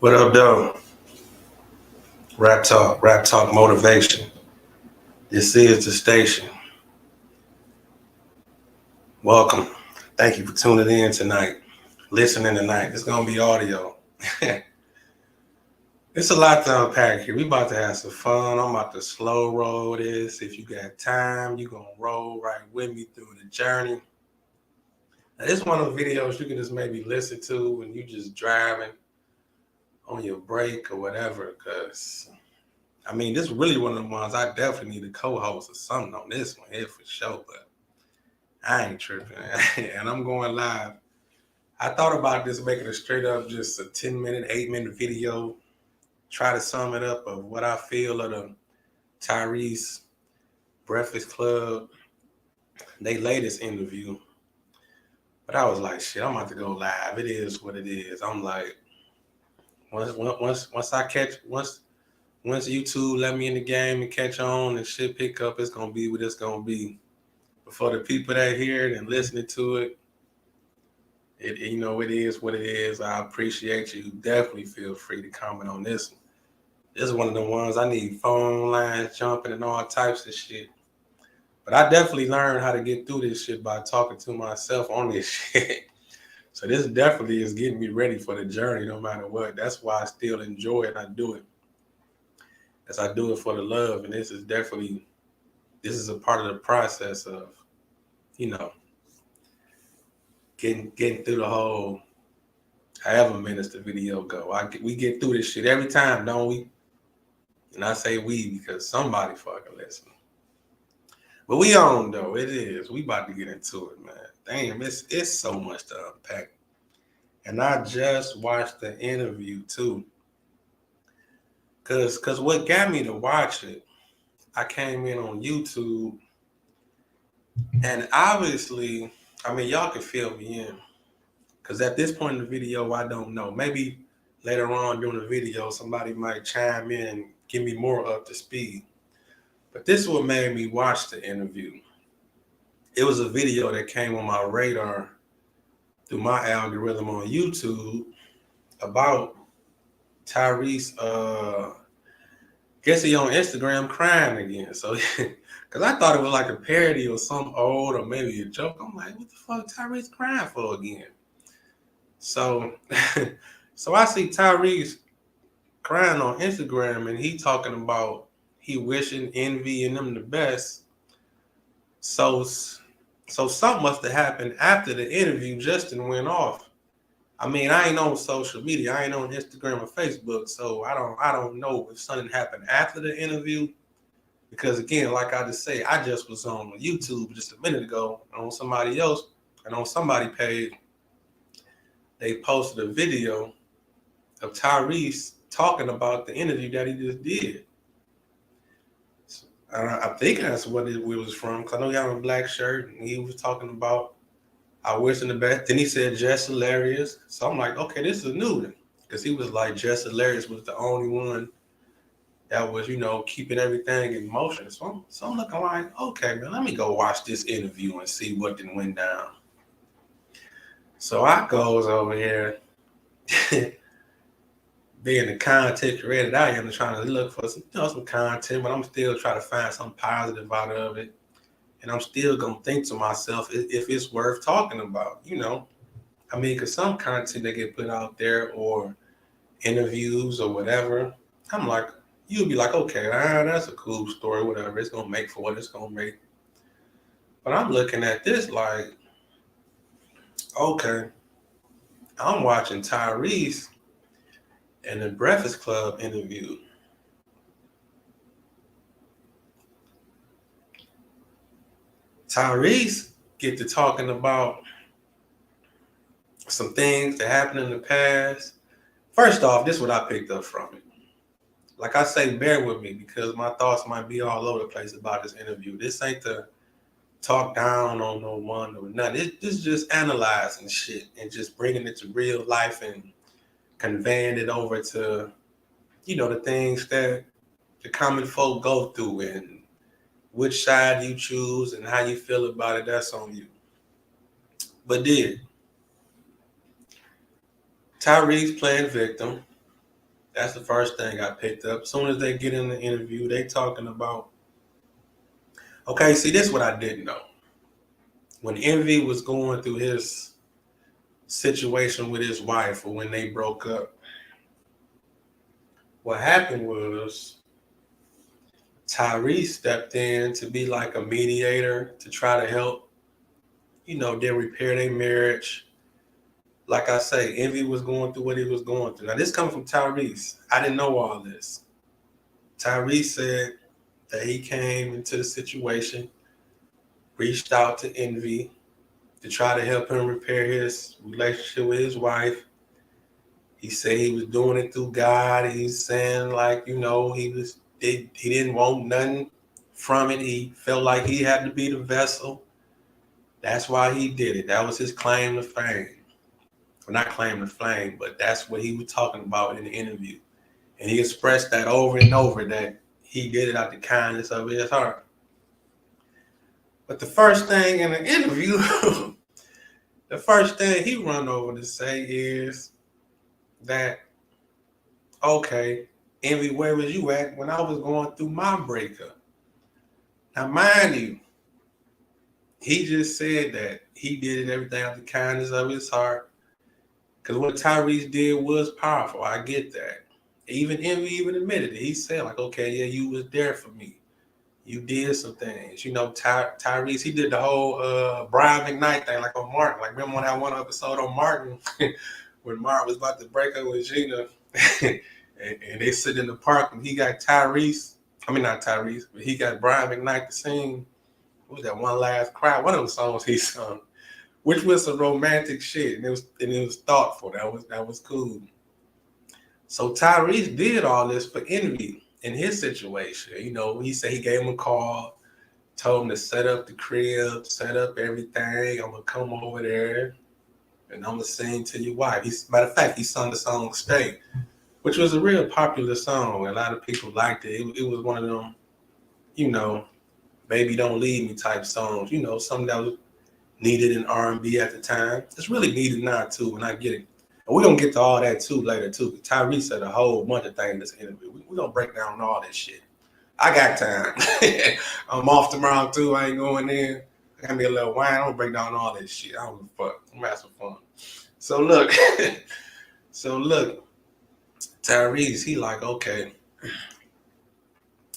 What up, though? Rap talk motivation. This is the station. Welcome. Thank you for tuning in tonight. Listening tonight. It's gonna be audio. It's a lot to unpack here. We about to have some fun. I'm about to slow roll this. If you got time, you gonna roll right with me through the journey. Now, this one of the videos you can just maybe listen to when you just driving on your break or whatever. Cause this is really one of the ones I definitely need a co-host or something on this one here for sure. But I ain't tripping. And I'm going live. I thought about this making a straight up just a 10-minute, 8-minute video. Try to sum it up of what I feel of the Tyrese Breakfast Club, they latest interview. But I was like, shit, I'm about to go live. It is what it is. I'm like, once YouTube let me in the game and catch on and shit pick up, it's gonna be what it's gonna be. But for the people that hear it and listening to it, it is what it is. I appreciate you. Definitely feel free to comment on this one. This is one of the ones I need phone lines jumping and all types of shit. But I definitely learned how to get through this shit by talking to myself on this shit. So this definitely is getting me ready for the journey no matter what. That's why I still enjoy it and I do it. Because I do it for the love. And this is a part of the process of, getting through the whole however minutes the video go. We get through this shit every time, don't we? And I say we because somebody fucking listening. But we on though. It is. We about to get into it, man. Damn, it's so much to unpack. And I just watched the interview too. Cause what got me to watch it, I came in on YouTube, and obviously, y'all can fill me in. Because at this point in the video, I don't know. Maybe later on during the video, somebody might chime in and give me more up to speed. But this is what made me watch the interview. It was a video that came on my radar through my algorithm on YouTube about Tyrese. Guess he on Instagram crying again. So, because I thought it was like a parody or some old or maybe a joke. I'm like, what the fuck Tyrese crying for again? So, so I see Tyrese crying on Instagram and he talking about he wishing Envy and them the best. So something must have happened after the interview. Justin went off. I ain't on social media. I ain't on Instagram or Facebook, so I don't know if something happened after the interview. Because again, like I just say, I just was on YouTube just a minute ago on somebody else and on somebody page. They posted a video of Tyrese talking about the interview that he just did. So, I think that's what it was from. Cause I know he had a black shirt and he was talking about I wish him the best. Then he said just hilarious. So I'm like, okay, this is new then. Because he was like just hilarious was the only one that was, keeping everything in motion. So I'm looking like, okay, man, let me go watch this interview and see what then went down. So I goes over here, being the content creator I am, trying to look for some content, but I'm still trying to find something positive out of it. And I'm still going to think to myself if it's worth talking about, because some content that get put out there or interviews or whatever, I'm like, you'll be like, okay, that's a cool story, whatever. It's going to make for what it's going to make. But I'm looking at this like, okay, I'm watching Tyrese in the Breakfast Club interview. Tyrese get to talking about some things that happened in the past. First off, this is what I picked up from it. Like I say, bear with me because my thoughts might be all over the place about this interview. This ain't to talk down on no one or nothing. This is just analyzing shit and just bringing it to real life and conveying it over to, the things that the common folk go through and which side you choose and how you feel about it, that's on you. But Tyrese playing victim. That's the first thing I picked up. As soon as they get in the interview, they talking about, okay, see, this is what I didn't know. When Envy was going through his situation with his wife, or when they broke up, what happened was Tyrese stepped in to be like a mediator to try to help, them repair their marriage. Like I say, Envy was going through what he was going through. Now, this comes from Tyrese. I didn't know all this. Tyrese said that he came into the situation, reached out to Envy to try to help him repair his relationship with his wife. He said he was doing it through God. He's saying he didn't want nothing from it. He felt like he had to be the vessel. That's why he did it. That was his claim to fame. Well, not claim to fame, but that's what he was talking about in the interview. And he expressed that over and over, that he did it out the kindness of his heart. But the first thing in the interview, the first thing he run over to say is that, okay, Envy, where was you at when I was going through my breakup? Now, mind you, he just said that he did everything out the kindness of his heart. Because what Tyrese did was powerful. I get that. Even Envy even admitted it. He said, like, okay, yeah, you was there for me. You did some things. Tyrese, he did the whole Brian McKnight thing, like on Martin. Like, remember when that one episode on Martin when Martin was about to break up with Gina and they sit in the park and he got Tyrese. I mean, not Tyrese, but he got Brian McKnight to sing. What was that, One Last Cry? One of those songs he sung, which was some romantic shit. And it was thoughtful. That was cool. So Tyrese did all this for Envy in his situation. He said he gave him a call, told him to set up the crib, set up everything. I'm gonna come over there and I'm gonna sing to your wife. Matter of fact, he sung the song "Stay," which was a real popular song. A lot of people liked it. It was one of them, "Baby Don't Leave Me" type songs. Something that was needed in R&B at the time. It's really needed now too, and I get it. And we're gonna get to all that too later too. Tyrese said a whole bunch of things in this interview. We're gonna break down all this shit. I got time. I'm off tomorrow too. I ain't going in. I got me a little wine. I'm gonna break down all this shit. I don't give a fuck. I'm gonna have some fun. So look, Tyrese, he like, okay,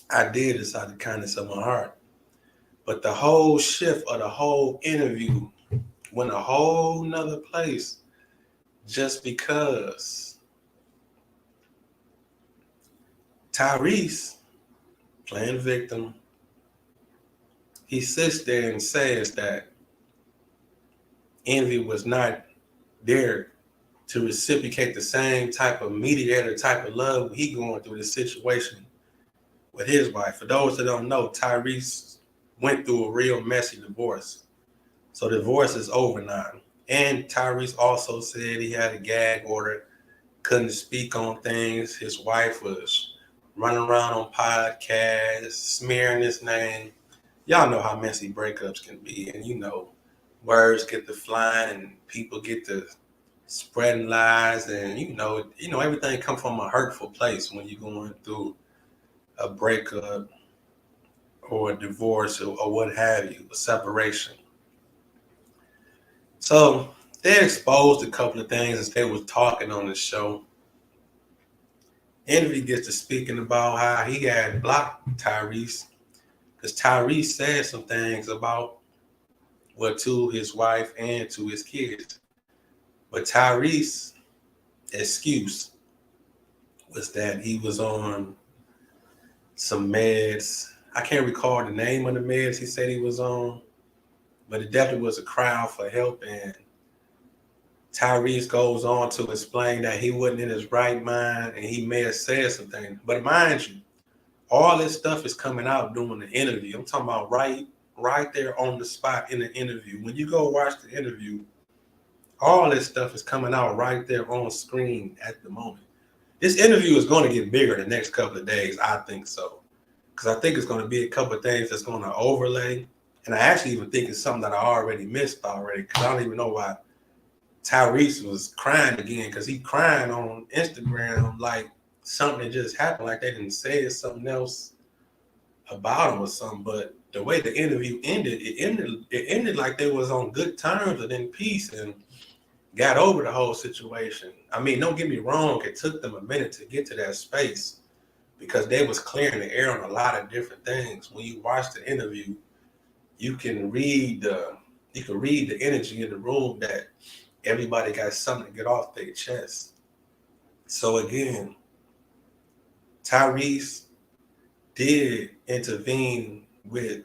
I did this out of the kindness of my heart. But the whole shift of the whole interview went a whole nother place just because Tyrese, playing victim, he sits there and says that Envy was not there to reciprocate the same type of mediator type of love he going through the situation with his wife. For those that don't know, Tyrese went through a real messy divorce. So the divorce is over now. And Tyrese also said he had a gag order, couldn't speak on things. His wife was running around on podcasts, smearing his name. Y'all know how messy breakups can be. And words get to flying and people get to spreading lies. And everything comes from a hurtful place when you're going through a breakup or a divorce or what have you, a separation. So they exposed a couple of things as they was talking on the show. Envy gets to speaking about how he had blocked Tyrese because Tyrese said some things about to his wife and to his kids. But Tyrese's excuse was that he was on some meds. I can't recall the name of the meds he said he was on, but it definitely was a cry for help. And Tyrese goes on to explain that he wasn't in his right mind and he may have said something. But mind you, all this stuff is coming out during the interview. I'm talking about right there on the spot in the interview. When you go watch the interview, all this stuff is coming out right there on screen at the moment. This interview is going to get bigger the next couple of days. I think so. Because I think it's going to be a couple of things that's going to overlay. And I actually even think it's something that I already missed already. Because I don't even know why Tyrese was crying again. Because he crying on Instagram like something that just happened, like they didn't say something else about him or something. But the way the interview ended, it ended like they was on good terms and in peace and got over the whole situation. I mean, don't get me wrong, it took them a minute to get to that space because they was clearing the air on a lot of different things. When you watch the interview, you can read the energy in the room that everybody got something to get off their chest. So again, Tyrese did intervene with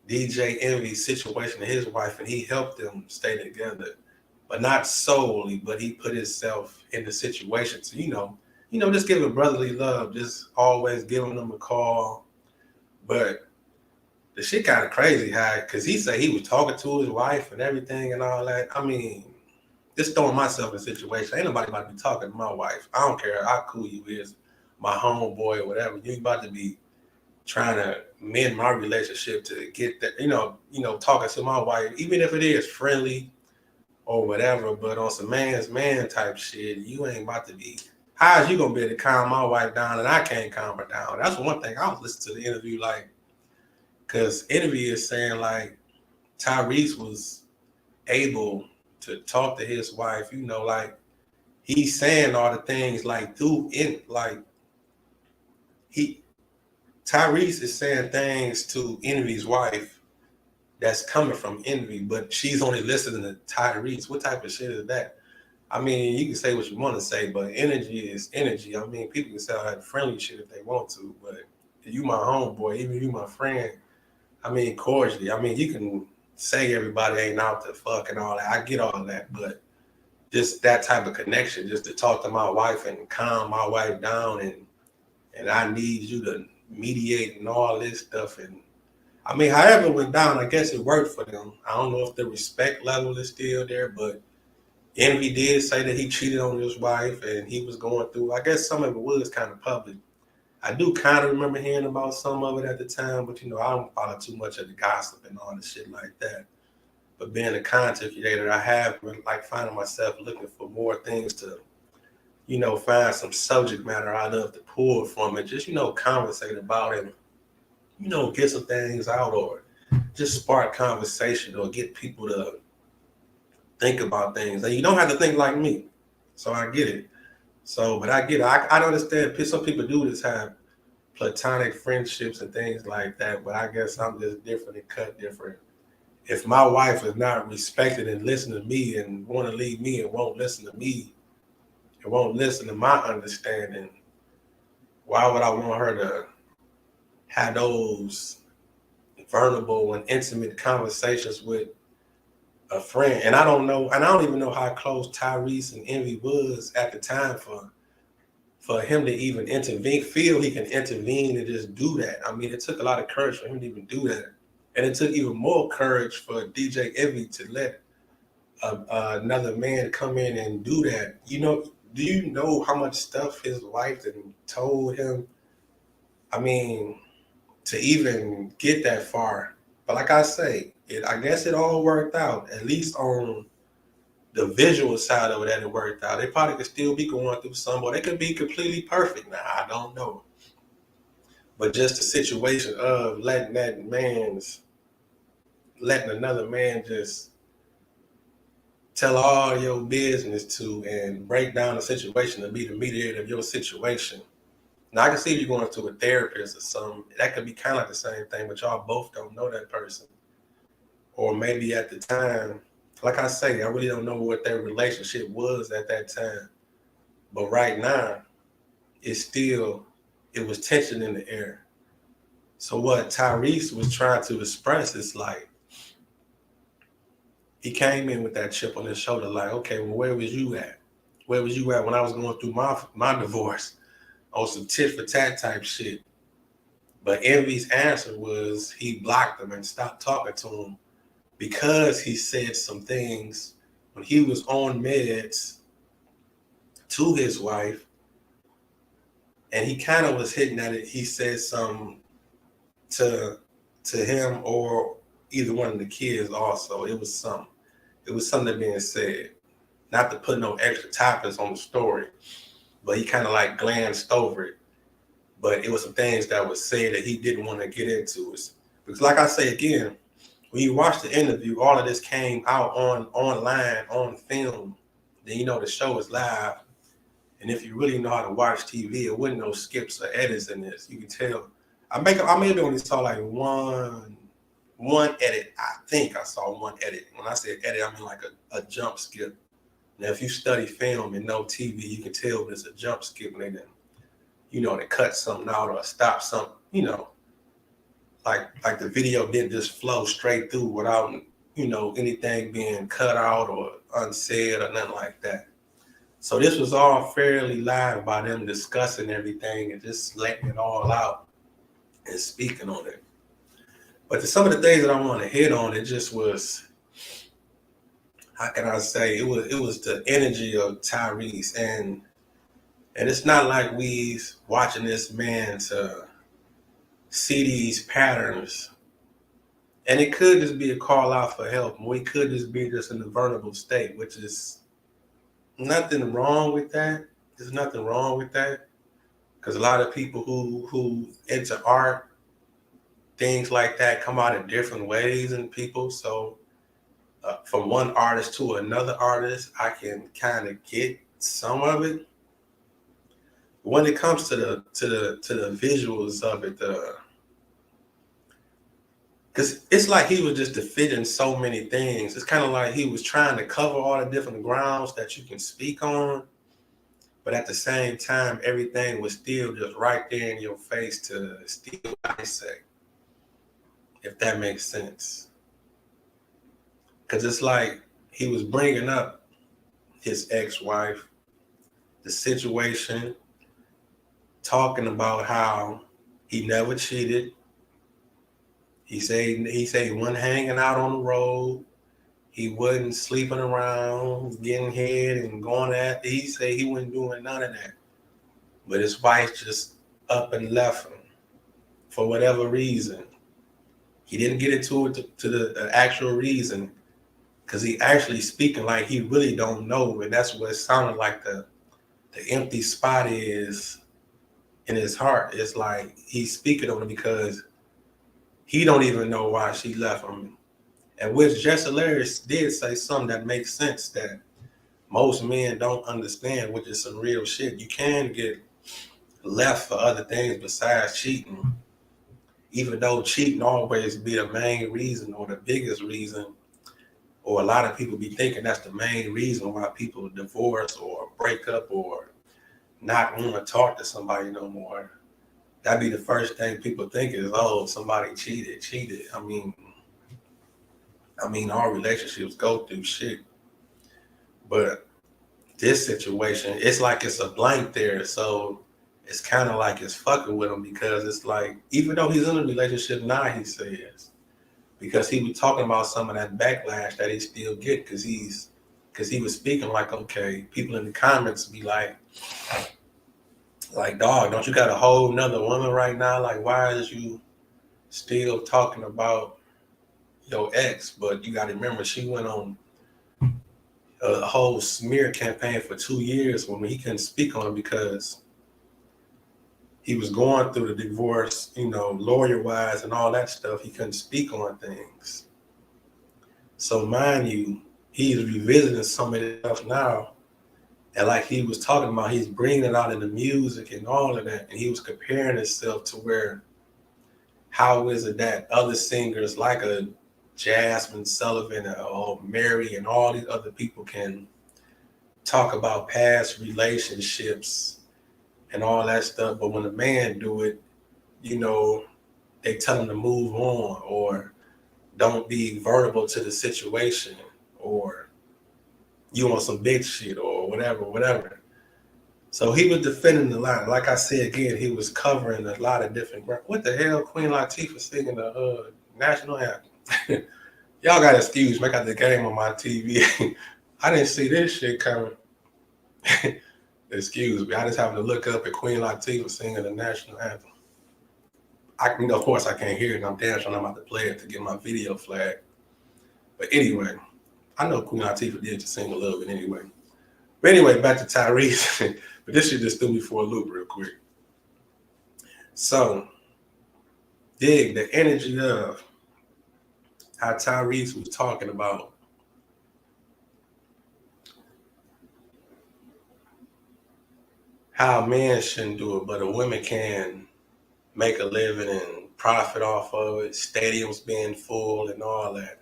DJ Envy's situation and his wife, and he helped them stay together, but not solely. But he put himself in the situation. So just giving brotherly love, just always giving them a call. But the shit kind of crazy, how because he said he was talking to his wife and everything and all that. I mean, just throwing myself in a situation. Ain't nobody about to be talking to my wife. I don't care how cool you is, my homeboy or whatever. You about to be trying to mend my relationship to get that, talking to my wife, even if it is friendly or whatever, but on some man's man type shit, you ain't about to be. How is you gonna be able to calm my wife down and I can't calm her down? That's one thing. I was listening to the interview, like, because interview is saying like Tyrese was able to talk to his wife, like he's saying all the things like he Tyrese is saying things to Envy's wife that's coming from Envy, but she's only listening to Tyrese. What type of shit is that? I mean, you can say what you want to say, but energy is energy. I mean, people can say all that friendly shit if they want to, but you my homeboy, even you my friend. I mean, cordially. I mean, you can say everybody ain't out to fuck and all that. I get all that, but just that type of connection, just to talk to my wife and calm my wife down, and I need you to mediate and all this stuff. And I mean, however it went down, I guess it worked for them. I don't know if the respect level is still there, but Envy did say that he cheated on his wife and he was going through, I guess some of it was kind of public. I do kind of remember hearing about some of it at the time, but I don't follow too much of the gossip and all the shit like that. But being a content creator, I have been like finding myself looking for more things to, find some subject matter I love to pull from it. Just, conversate about it, get some things out or just spark conversation or get people to think about things. And you don't have to think like me. So I get it. So, but I get it. I don't understand. Some people do this, have platonic friendships and things like that, but I guess I'm just different and cut different. If my wife is not respected and listening to me and want to leave me and won't listen to me and won't listen to my understanding, why would I want her to have those vulnerable and intimate conversations with a friend? And I don't know, and I don't even know how close Tyrese and Envy was at the time for him to even intervene, feel he can intervene and just do that. I mean, it took a lot of courage for him to even do that. And it took even more courage for DJ Envy to let another man come in and do that. Do you know how much stuff his wife and told him? I mean, to even get that far. But like I say, I guess it all worked out, at least on the visual side of it, that it worked out. They probably could still be going through some, or they could be completely perfect now. I don't know. But just the situation of letting another man just tell all your business to and break down the situation and be the mediator of your situation. Now I can see if you're going to a therapist or something. That could be kind of like the same thing, but y'all both don't know that person. Or maybe at the time, like I say, I really don't know what their relationship was at that time. But right now, it was tension in the air. So what Tyrese was trying to express is like, he came in with that chip on his shoulder, like, okay, well, where was you at? Where was you at when I was going through my divorce on some tit for tat type shit? But Envy's answer was he blocked him and stopped talking to him because he said some things when he was on meds to his wife, and he kind of was hitting at it. He said something to him or either one of the kids also. It was something being said. Not to put no extra toppings on the story. but he kind of like glanced over it. But it was some things that was said that he didn't want to get into. Because like I say again, when you watch the interview, all of this came out online, on film. Then you know the show is live. And if you really know how to watch TV, it wouldn't no skips or edits in this. You can tell. I maybe only saw like one edit. I think I saw one edit. When I said edit, I mean like a jump skip. Now, if you study film and know TV, you can tell when it's a jump skip when they cut something out or stop something, like the video didn't just flow straight through without, anything being cut out or unsaid or nothing like that. So this was all fairly live by them discussing everything and just letting it all out and speaking on it. But some of the things that I want to hit on, it just was, how can I say, it was the energy of Tyrese, and it's not like we watching this man to see these patterns, and it could just be a call out for help. We could just be just in a vulnerable state, which is nothing wrong with that. There's nothing wrong with that, because a lot of people who into art, things like that come out in different ways in people. So from one artist to another artist, I can kind of get some of it. When it comes to the visuals of it, because it's like he was just defending so many things. It's kind of like he was trying to cover all the different grounds that you can speak on, but at the same time, everything was still just right there in your face to still dissect, if that makes sense. Because it's like he was bringing up his ex-wife, the situation, talking about how he never cheated. He said he wasn't hanging out on the road. He wasn't sleeping around, getting head and going at. He said he wasn't doing none of that. But his wife just up and left him for whatever reason. He didn't get into it to the actual reason, because he actually speaking like he really don't know, and that's what it sounded like the empty spot is in his heart. It's like he's speaking on it because he don't even know why she left him. And which Jess Hilarious did say something that makes sense, that most men don't understand, which is some real shit. You can get left for other things besides cheating, even though cheating always be the main reason or the biggest reason, or a lot of people be thinking that's the main reason why people divorce or break up or not want to talk to somebody no more. That'd be the first thing people think is, oh, somebody cheated. I mean, all relationships go through shit. But this situation, it's like it's a blank there. So it's kind of like it's fucking with him, because it's like, even though he's in a relationship now, he says, because he was talking about some of that backlash that he still get, because he was speaking like, okay, people in the comments be like, dog, don't you got a whole nother woman right now? Like, why is you still talking about your ex? But you got to remember, she went on a whole smear campaign for 2 years when he couldn't speak on it because he was going through the divorce, lawyer-wise and all that stuff. He couldn't speak on things. So mind you, he's revisiting some of this stuff now. And like he was talking about, he's bringing it out in the music and all of that. And he was comparing himself to where, how is it that other singers like a Jasmine Sullivan or Mary and all these other people can talk about past relationships and all that stuff, but when a man do it, they tell him to move on or don't be vulnerable to the situation, or you want some big shit or whatever. So he was defending the line. Like I said again, he was covering a lot of different ground. What the hell, Queen Latifah singing the national anthem? Y'all got to excuse me, I got the game on my TV. I didn't see this shit coming. Excuse me, I just happened to look up at Queen Latifah singing the national anthem. Of course I can't hear it, and I'm damn sure I'm about to play it to get my video flagged. But anyway, I know Queen Latifah did just sing a little bit anyway. But anyway, back to Tyrese. But this shit just threw me for a loop real quick. So, dig the energy of how Tyrese was talking about how men shouldn't do it, but a woman can make a living and profit off of it, stadiums being full and all that.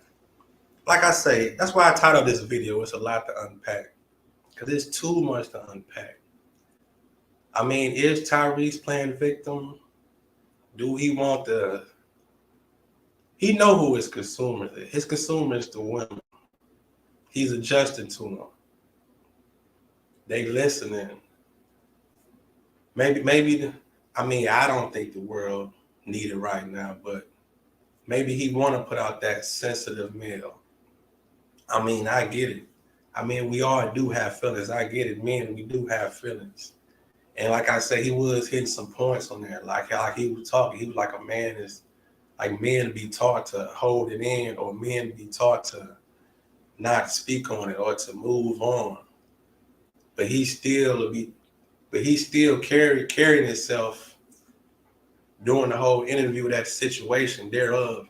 Like I say, that's why I titled this video, It's a Lot to Unpack. Because there's too much to unpack. I mean, is Tyrese playing victim? Do he want the... He know who his consumers is. His consumers is the women. He's adjusting to them. They listening. Maybe, I mean, I don't think the world need it right now, but maybe he want to put out that sensitive male. I mean, I get it. I mean, we all do have feelings. I get it. Men, we do have feelings. And like I said, he was hitting some points on there. Like he was talking, he was like a man is like men be taught to hold it in, or men be taught to not speak on it or to move on. But he still carrying himself during the whole interview, that situation thereof.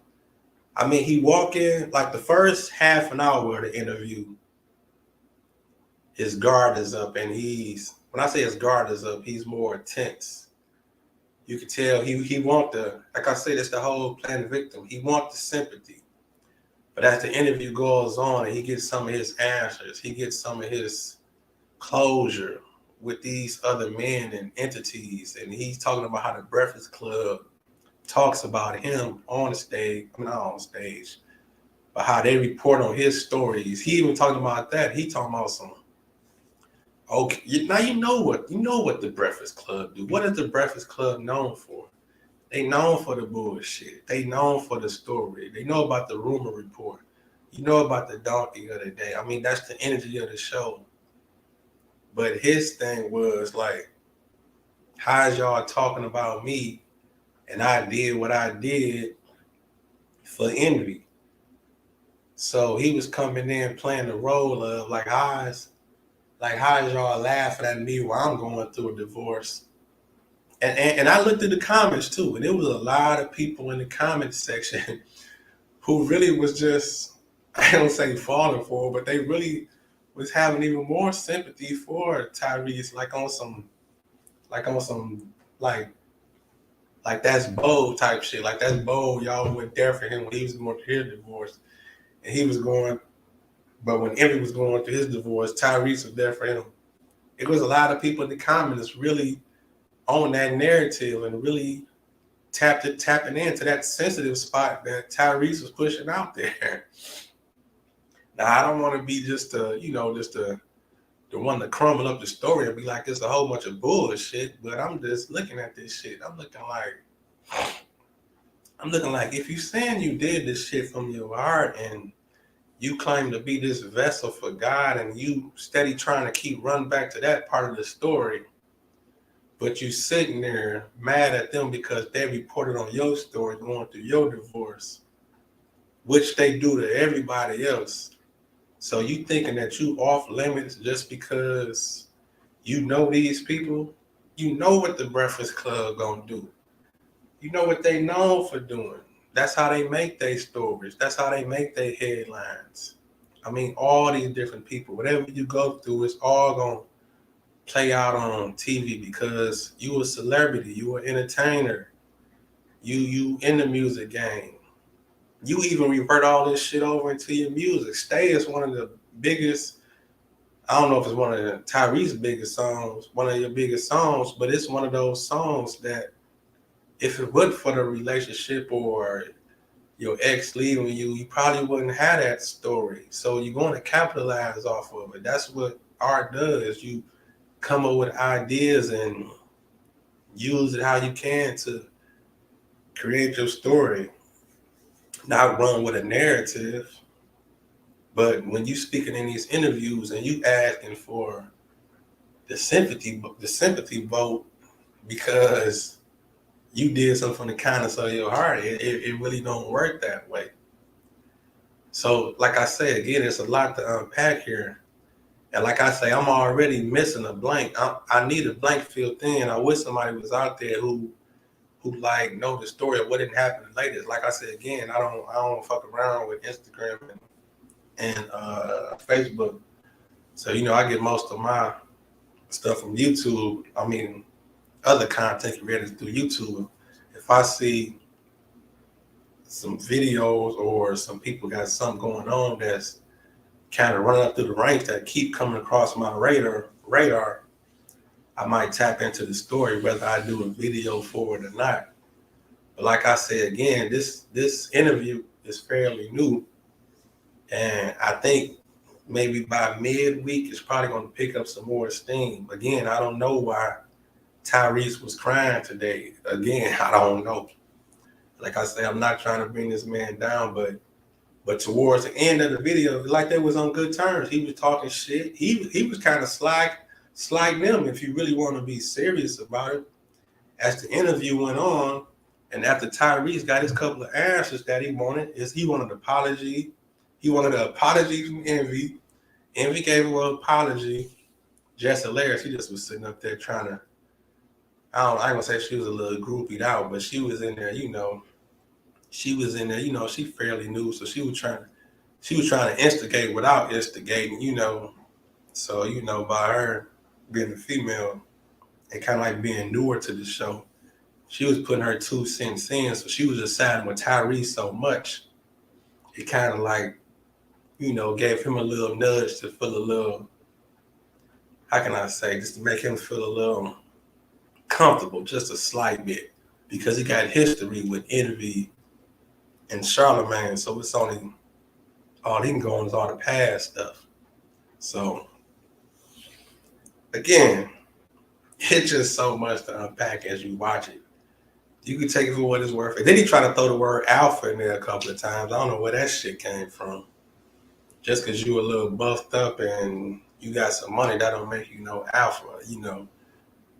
I mean, he walk in, like the first half an hour of the interview, his guard is up, and when I say his guard is up, he's more tense. You can tell he want like I said, it's the whole playing victim. He want the sympathy. But as the interview goes on and he gets some of his answers, he gets some of his closure with these other men and entities, and he's talking about how the Breakfast Club talks about him on stage, not on stage, but how they report on his stories. He even talking about that. He talking about some, okay, now you know what the Breakfast Club do. What is the Breakfast Club known for? They known for the bullshit. They known for the story. They know about the rumor report. You know about the donkey of the day. I mean, that's the energy of the show. But his thing was like, how's y'all talking about me and I did what I did for envy? So he was coming in playing the role of like, how's y'all laughing at me while I'm going through a divorce? And I looked at the comments too, and there was a lot of people in the comment section who really was just, I don't say falling for, but they really was having even more sympathy for Tyrese, like that's bold type shit. Like that's bold. Y'all went there for him when he was going through his divorce, and he was going. But when Envy was going through his divorce, Tyrese was there for him. It was a lot of people in the comments really on that narrative and really tapping into that sensitive spot that Tyrese was pushing out there. Now I don't want to be just the one to crumble up the story and be like it's a whole bunch of bullshit, but I'm just looking at this shit. I'm looking like if you saying you did this shit from your heart and you claim to be this vessel for God and you steady trying to keep running back to that part of the story, but you sitting there mad at them because they reported on your story going through your divorce, which they do to everybody else. So you thinking that you off limits just because you know these people? You know what the Breakfast Club gonna do. You know what they known for doing. That's how they make their stories. That's how they make their headlines. I mean, all these different people, whatever you go through, it's all gonna play out on TV because you a celebrity, you an entertainer, you in the music game. You even revert all this shit over into your music. Stay is one of the biggest, I don't know if it's one of Tyrese's biggest songs, one of your biggest songs, but it's one of those songs that if it wasn't for the relationship or your ex leaving you, you probably wouldn't have that story. So you're going to capitalize off of it. That's what art does. You come up with ideas and use it how you can to create your story. Not run with a narrative, but when you speaking in these interviews and you asking for the sympathy vote because you did something from the kindness of your heart, it really don't work that way. So, like I said, again, it's a lot to unpack here. And like I say, I'm already missing a blank. I need a blank filled in. I wish somebody was out there who like know the story of what didn't happen latest. Like I said again, I don't fuck around with Instagram and Facebook. So I get most of my stuff from YouTube. I mean, other content creators through YouTube. If I see some videos or some people got something going on that's kind of running up through the ranks that keep coming across my radar, I might tap into the story whether I do a video for it or not. But like I said again, this interview is fairly new, and I think maybe by midweek it's probably going to pick up some more steam. Again, I don't know why Tyrese was crying today. Again, I don't know. Like I say, I'm not trying to bring this man down, but towards the end of the video, like they was on good terms. He was talking shit. He was kind of sliding them if you really want to be serious about it. As the interview went on, and after Tyrese got his couple of answers that he wanted, he wanted an apology. He wanted an apology from Envy. Envy gave him an apology. Jess Hilarious, he just was sitting up there trying to, I ain't gonna say she was a little groupied out, but she was in there, she fairly new, so she was trying to instigate without instigating, So, by her being a female and kind of like being newer to the show, she was putting her 2 cents in, so she was just siding with Tyrese so much. It kind of like, gave him a little nudge to feel a little, how can I say, just to make him feel a little comfortable, just a slight bit, because he got history with Envy and Charlamagne, so it's only, all he can go on is all the past stuff. So, again, it's just so much to unpack as you watch it. You can take it for what it's worth. And then he tried to throw the word alpha in there a couple of times. I don't know where that shit came from. Just because you a little buffed up and you got some money, that don't make you no alpha.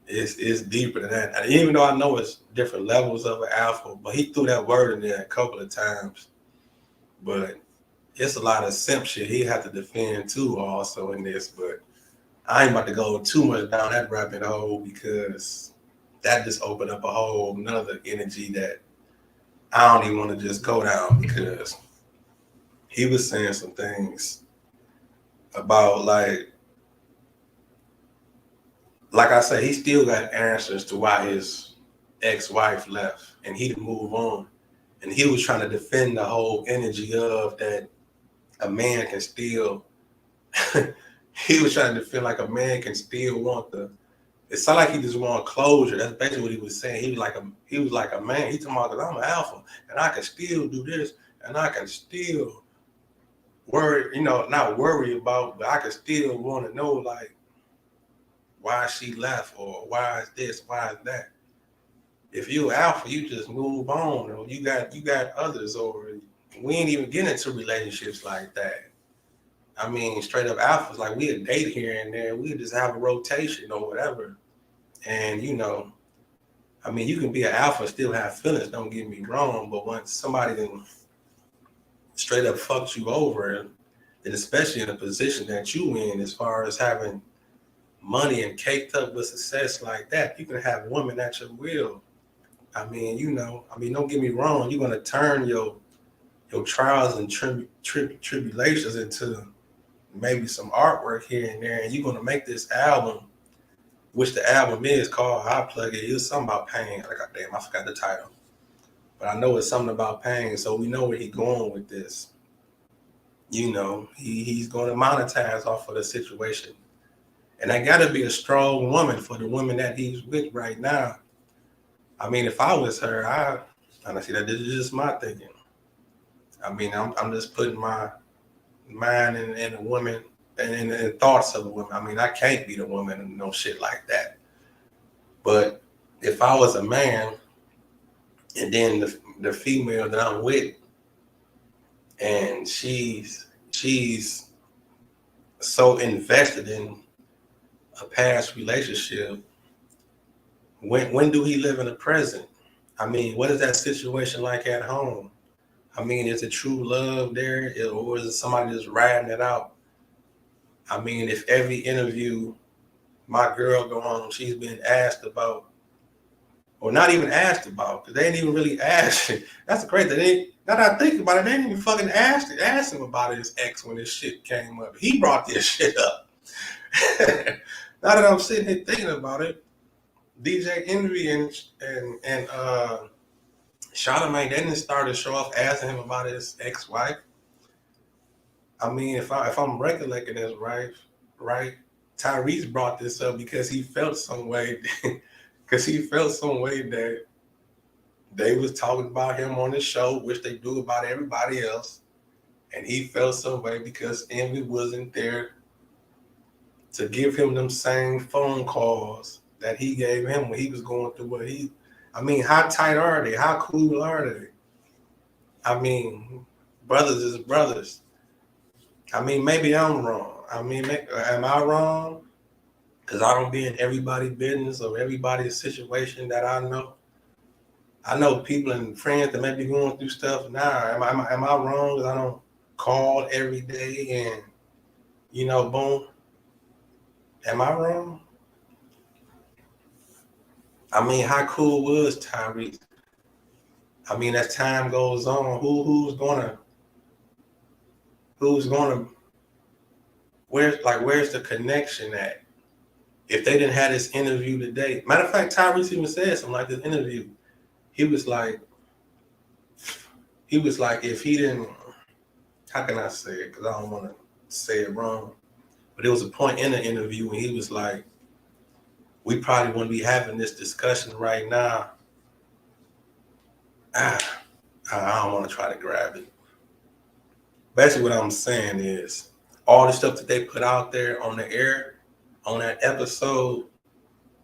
It's deeper than that. And even though I know it's different levels of an alpha, but he threw that word in there a couple of times. But it's a lot of simp shit he had to defend too also in this. But I ain't about to go too much down that rabbit hole because that just opened up a whole nother energy that I don't even want to just go down, because he was saying some things about like I say, he still got answers to why his ex-wife left and he didn't move on. And he was trying to defend the whole energy of that a man can still, he was trying to feel like a man can still want it sounded like he just wanted closure. That's basically what he was saying. He was like a man. He talking about, because I'm an alpha and I can still do this and I can still worry, not worry about, but I can still want to know like why she left or why is this, why is that. If you're alpha, you just move on, or you got others, or we ain't even get into relationships like that. I mean, straight up alphas, like we'll date here and there, we'll just have a rotation or whatever. And I mean, you can be an alpha and still have feelings, don't get me wrong, but once somebody then straight up fucks you over, and especially in a position that you in, as far as having money and caked up with success like that, you can have women at your will. I mean, don't get me wrong, you're gonna turn your trials and tribulations into maybe some artwork here and there, and you're gonna make this album, which the album is called I Plug It. It was something about pain. Like, damn, I forgot the title. But I know it's something about pain, so we know where he's going with this. He's going to monetize off of the situation. And I got to be a strong woman for the woman that he's with right now. I mean, if I was her, I see that this is just my thinking. I mean, I'm just putting my mind in a woman and in thoughts of a woman. I mean, I can't be the woman and no shit like that. But if I was a man, and then the female that I'm with, and she's so invested in a past relationship, when do he live in the present? I mean, what is that situation like at home? I mean, is it true love there, or is it somebody just riding it out? I mean, if every interview my girl go on, she's been asked about, or not even asked about, because they ain't even really asked. That's the crazy thing. Now that I think about it, they didn't even fucking ask him about his ex when this shit came up. He brought this shit up. Now that I'm sitting here thinking about it, DJ Envy and Charlamagne, they didn't start to show off asking him about his ex-wife. I mean, if I'm recollecting this right, Tyrese brought this up because he felt some way, because he felt some way that they was talking about him on the show, which they do about everybody else, and he felt some way because Envy wasn't there to give him them same phone calls that he gave him when he was going through what he. I mean, how tight are they? How cool are they? I mean, brothers is brothers. I mean, maybe I'm wrong. I mean, am I wrong? Because I don't be in everybody's business or everybody's situation that I know. I know people and friends that may be going through stuff now. Am I wrong because I don't call every day and, boom? Am I wrong? I mean, how cool was Tyrese? I mean, as time goes on, who's gonna where's the connection at? If they didn't have this interview today, matter of fact, Tyrese even said something like this interview. He was like, if he didn't, how can I say it? Because I don't want to say it wrong. But there was a point in the interview when he was like, we probably wouldn't be having this discussion right now. I don't want to try to grab it. Basically, what I'm saying is all the stuff that they put out there on the air, on that episode,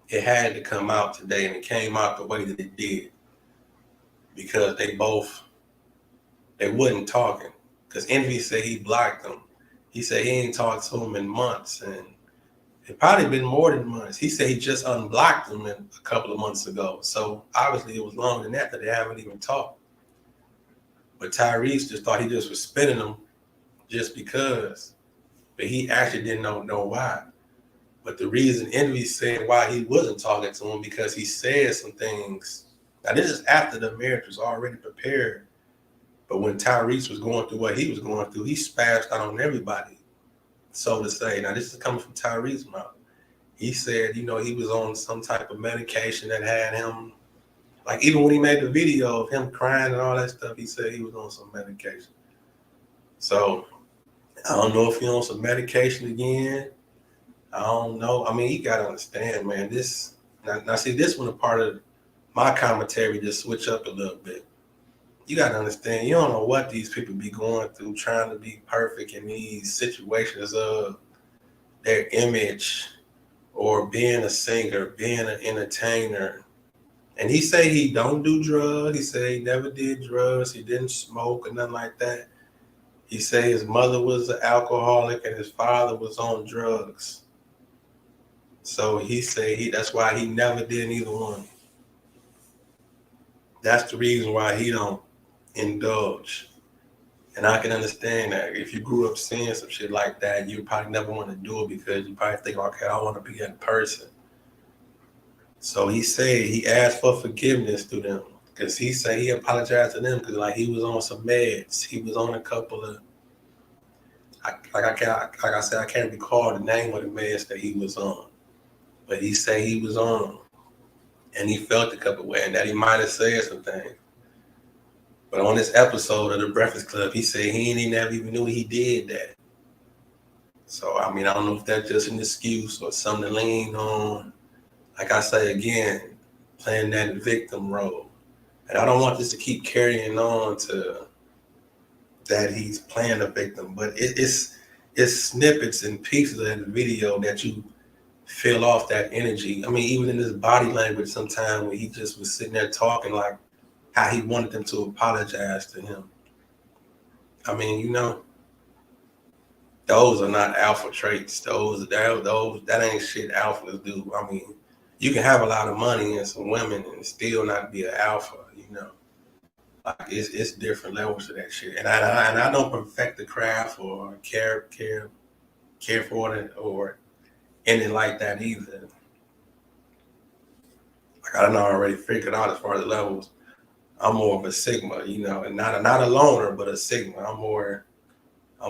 it had to come out today, and it came out the way that it did because they wasn't talking. Because Envy said he blocked them. He said he ain't talked to him in months, and it probably been more than months. He said he just unblocked them a couple of months ago. So obviously it was longer than that they haven't even talked. But Tyrese just thought he just was spinning them just because. But he actually didn't know why. But the reason Envy said why he wasn't talking to him because he said some things. Now this is after the marriage was already prepared. But when Tyrese was going through what he was going through, he spazzed out on everybody, so to say. Now this is coming from Tyrese's mouth. He said, he was on some type of medication that had him, like even when he made the video of him crying and all that stuff, he said he was on some medication. So I don't know if he's on some medication again. I don't know. I mean, you got to understand, man, now see, this one a part of my commentary just switch up a little bit. You got to understand, you don't know what these people be going through trying to be perfect in these situations of their image or being a singer, being an entertainer. And he say he don't do drugs. He say he never did drugs. He didn't smoke or nothing like that. He say his mother was an alcoholic and his father was on drugs. So he say that's why he never did either one. That's the reason why he don't indulge. And I can understand that. If you grew up seeing some shit like that, you probably never want to do it because you probably think, okay, I want to be that person. So he said he asked for forgiveness to them because he said he apologized to them because like he was on some meds. He was on a couple of, like I said, I can't recall the name of the meds that he was on, but he said he was on them and he felt a couple of ways and that he might have said some things. But on this episode of the Breakfast Club, he said he never even knew he did that. So, I mean, I don't know if that's just an excuse or something to lean on. Like I say again, playing that victim role. And I don't want this to keep carrying on to that he's playing a victim, but it's snippets and pieces of that video that you feel off that energy. I mean, even in his body language sometimes when he just was sitting there talking like how he wanted them to apologize to him. I mean, those are not alpha traits. That ain't shit alphas do. I mean, you can have a lot of money and some women and still not be an alpha, Like it's different levels of that shit. And I don't perfect the craft or care care for it or anything like that either. Like I done already figured out as far as the levels. I'm more of a Sigma, you know, and not a loner, but a Sigma. I'm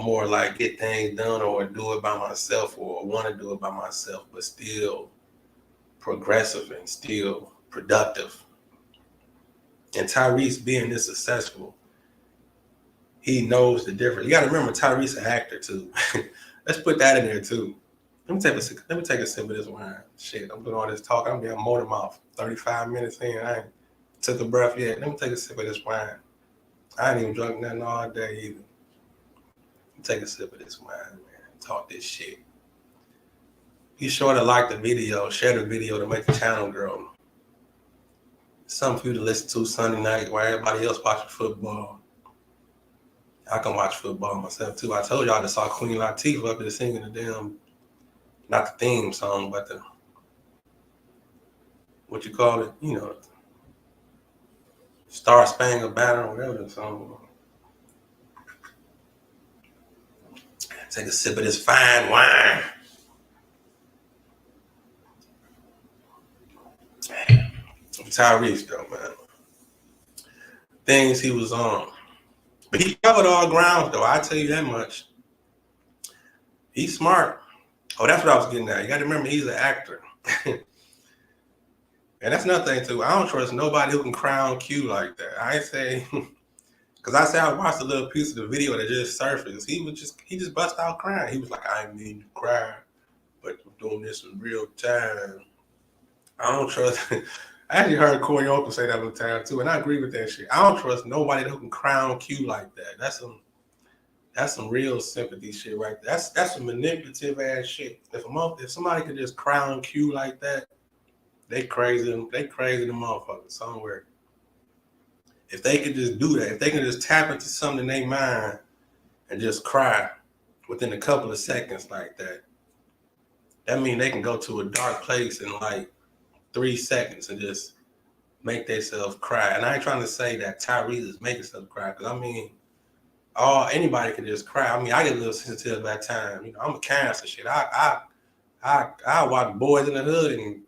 more like get things done or do it by myself or want to do it by myself, but still progressive and still productive. And Tyrese being this successful, he knows the difference. You got to remember Tyrese an actor too. Let's put that in there too. Let me take a sip of this wine. Shit, I'm doing all this talk. I'm being motor mouth. 35 minutes in, I ain't took a breath yet. Let me take a sip of this wine. I ain't even drunk nothing all day either. Take a sip of this wine, man. Talk this shit. Be sure to like the video, share the video to make the channel grow. Something for you to listen to Sunday night while everybody else watching football. I can watch football myself too. I told y'all I just saw Queen Latifah up there singing the damn, not the theme song, but the, what you call it, you know, Star Spangled Banner or whatever the song was. Take a sip of this fine wine. Tyrese though, man. Things he was on. But he covered all grounds though, I tell you that much. He's smart. Oh, that's what I was getting at. You gotta remember he's an actor. And that's another thing too. I don't trust nobody who can crown Q like that. I ain't say because I watched a little piece of the video that just surfaced. He just bust out crying. He was like, I didn't mean to cry, but I'm doing this in real time. I don't trust. I actually heard Corey Oaken say that one time too, and I agree with that shit. I don't trust nobody who can crown Q like that. That's some real sympathy shit right there. That's some manipulative ass shit. If somebody could just crown Q like that, they crazy the motherfucker somewhere. If they could just do that, if they can just tap into something in their mind and just cry within a couple of seconds like that, that means they can go to a dark place in like 3 seconds and just make themselves cry. And I ain't trying to say that Tyrese is making stuff cry, because I mean, anybody can just cry. I mean, I get a little sensitive at time. You know, I'm a cancer shit. I watch Boys in the Hood and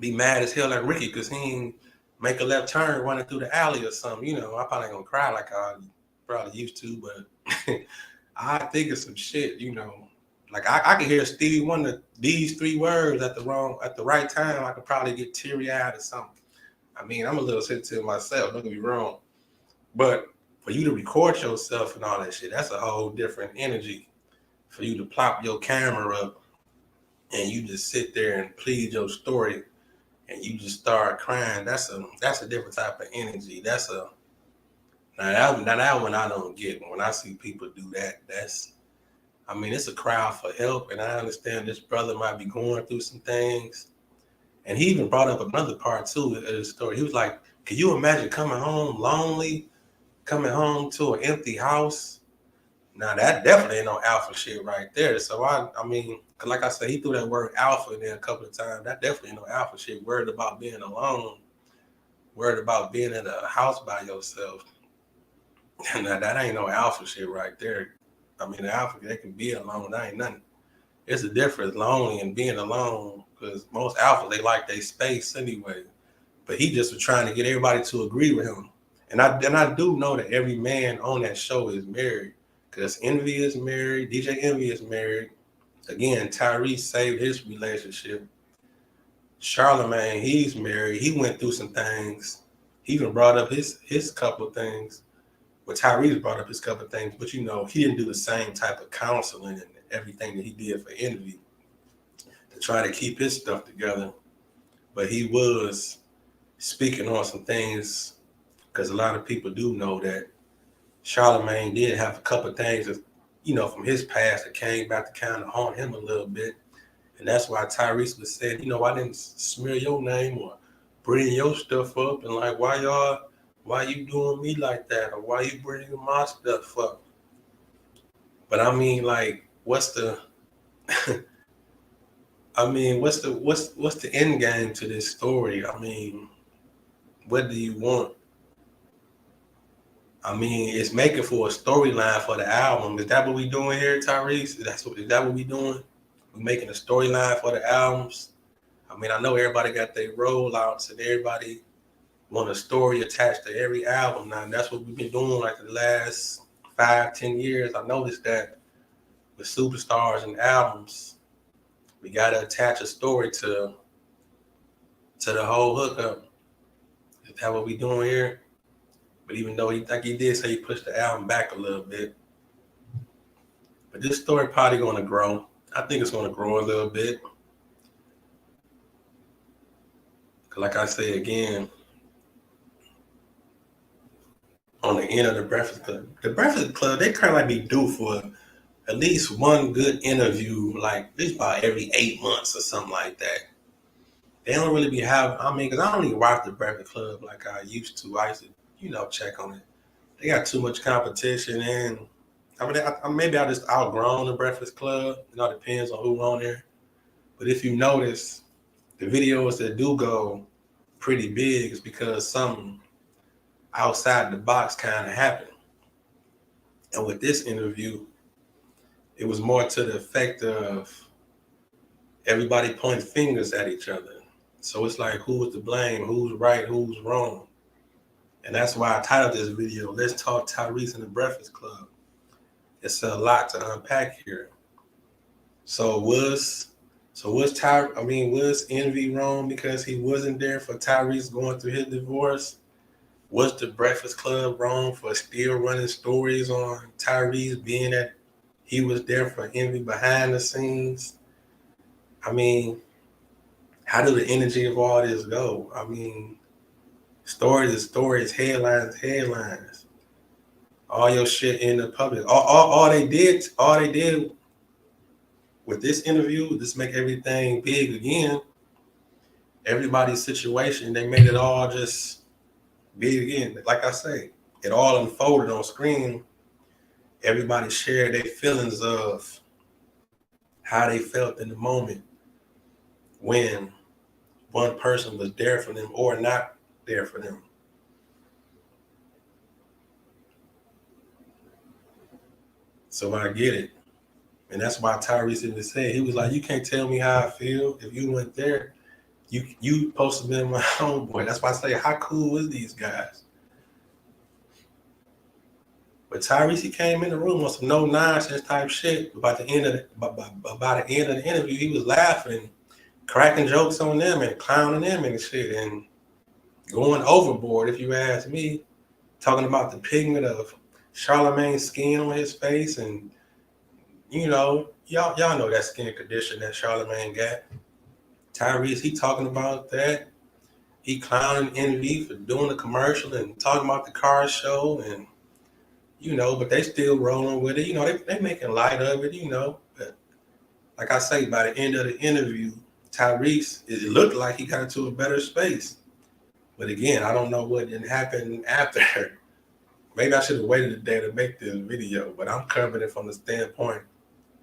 be mad as hell at Ricky because he ain't make a left turn running through the alley or something. You know, I probably ain't gonna cry like I probably used to, but I think of some shit, you know. Like I can hear Stevie Wonder these 3 words at the right time. I could probably get teary-eyed or something. I mean, I'm a little sensitive myself, don't get me wrong. But for you to record yourself and all that shit, that's a whole different energy. For you to plop your camera up and you just sit there and plead your story and you just start crying, that's a different type of energy. Now that one I don't get. When I see people do that, I mean, it's a crowd for help, and I understand this brother might be going through some things. And he even brought up another part too of the story. He was like, can you imagine coming home lonely, coming home to an empty house? Now that definitely ain't no alpha shit right there. So I mean, cause like I said, he threw that word alpha in there a couple of times. That definitely ain't no alpha shit. Worried about being alone, worried about being in a house by yourself. Now that ain't no alpha shit right there. I mean, the alpha, they can be alone. That ain't nothing. It's a difference, lonely and being alone, because most alphas, they like their space anyway. But he just was trying to get everybody to agree with him. And I do know that every man on that show is married, because Envy is married, DJ Envy is married. Again, Tyrese saved his relationship. Charlamagne, he's married. He went through some things. He even brought up his couple of things. But Tyrese brought up his couple of things, but you know, he didn't do the same type of counseling and everything that he did for Envy to try to keep his stuff together. But he was speaking on some things, because a lot of people do know that Charlamagne did have a couple of things that, you know, from his past that came back to kind of haunt him a little bit. And that's why Tyrese was saying, you know, I didn't smear your name or bring your stuff up, and like, why you doing me like that? Or why you bringing my stuff up? But I mean, like, what's the end game to this story? I mean, what do you want? I mean, it's making for a storyline for the album. Is that what we doing here, Tyrese? Is that what we doing? We making a storyline for the albums. I mean, I know everybody got their rollouts and everybody want a story attached to every album now. And that's what we've been doing like the last 5, 10 years. I noticed that with superstars and albums, we gotta attach a story to the whole hookup. Is that what we doing here? But even though he did say he pushed the album back a little bit, but this story probably gonna grow. I think it's gonna grow a little bit. Cause like I say again, on the end of the Breakfast Club, they kind of like be due for at least one good interview, like at least about every 8 months or something like that. They don't really be having. I mean, because I don't even watch the Breakfast Club like I used to. I used to, check on it. They got too much competition, and I mean, maybe I just outgrown the Breakfast Club. It depends on who's on there. But if you notice, the videos that do go pretty big is because something outside the box kind of happened. And with this interview, it was more to the effect of everybody pointing fingers at each other. So it's like, who's to blame? Who's right? Who's wrong? And that's why I titled this video, Let's Talk Tyrese and the Breakfast Club. It's a lot to unpack here. So was Envy wrong because he wasn't there for Tyrese going through his divorce? Was the Breakfast Club wrong for still running stories on Tyrese being that he was there for Envy behind the scenes? I mean, how do the energy of all this go? I mean, stories is stories, headlines, headlines. All your shit in the public. All they did with this interview, just make everything big again. Everybody's situation, they made it all just big again. Like I say, it all unfolded on screen. Everybody shared their feelings of how they felt in the moment when one person was there for them or not there for them. So I get it. And that's why Tyrese even said, he was like, you can't tell me how I feel. If you went there, you supposed to be my homeboy. That's why I say, how cool is these guys? But Tyrese, he came in the room on some no nonsense type shit. About the end of the interview, he was laughing, cracking jokes on them and clowning them and shit, and going overboard, if you ask me, talking about the pigment of Charlamagne's skin on his face, and y'all know that skin condition that Charlamagne got. Tyrese, he talking about that. He clowning Envy for doing the commercial and talking about the car show, and but they still rolling with it. They making light of it, But like I say, by the end of the interview, Tyrese, it looked like he got into a better space. But again, I don't know what didn't happen after. Maybe I should have waited a day to make this video, but I'm covering it from the standpoint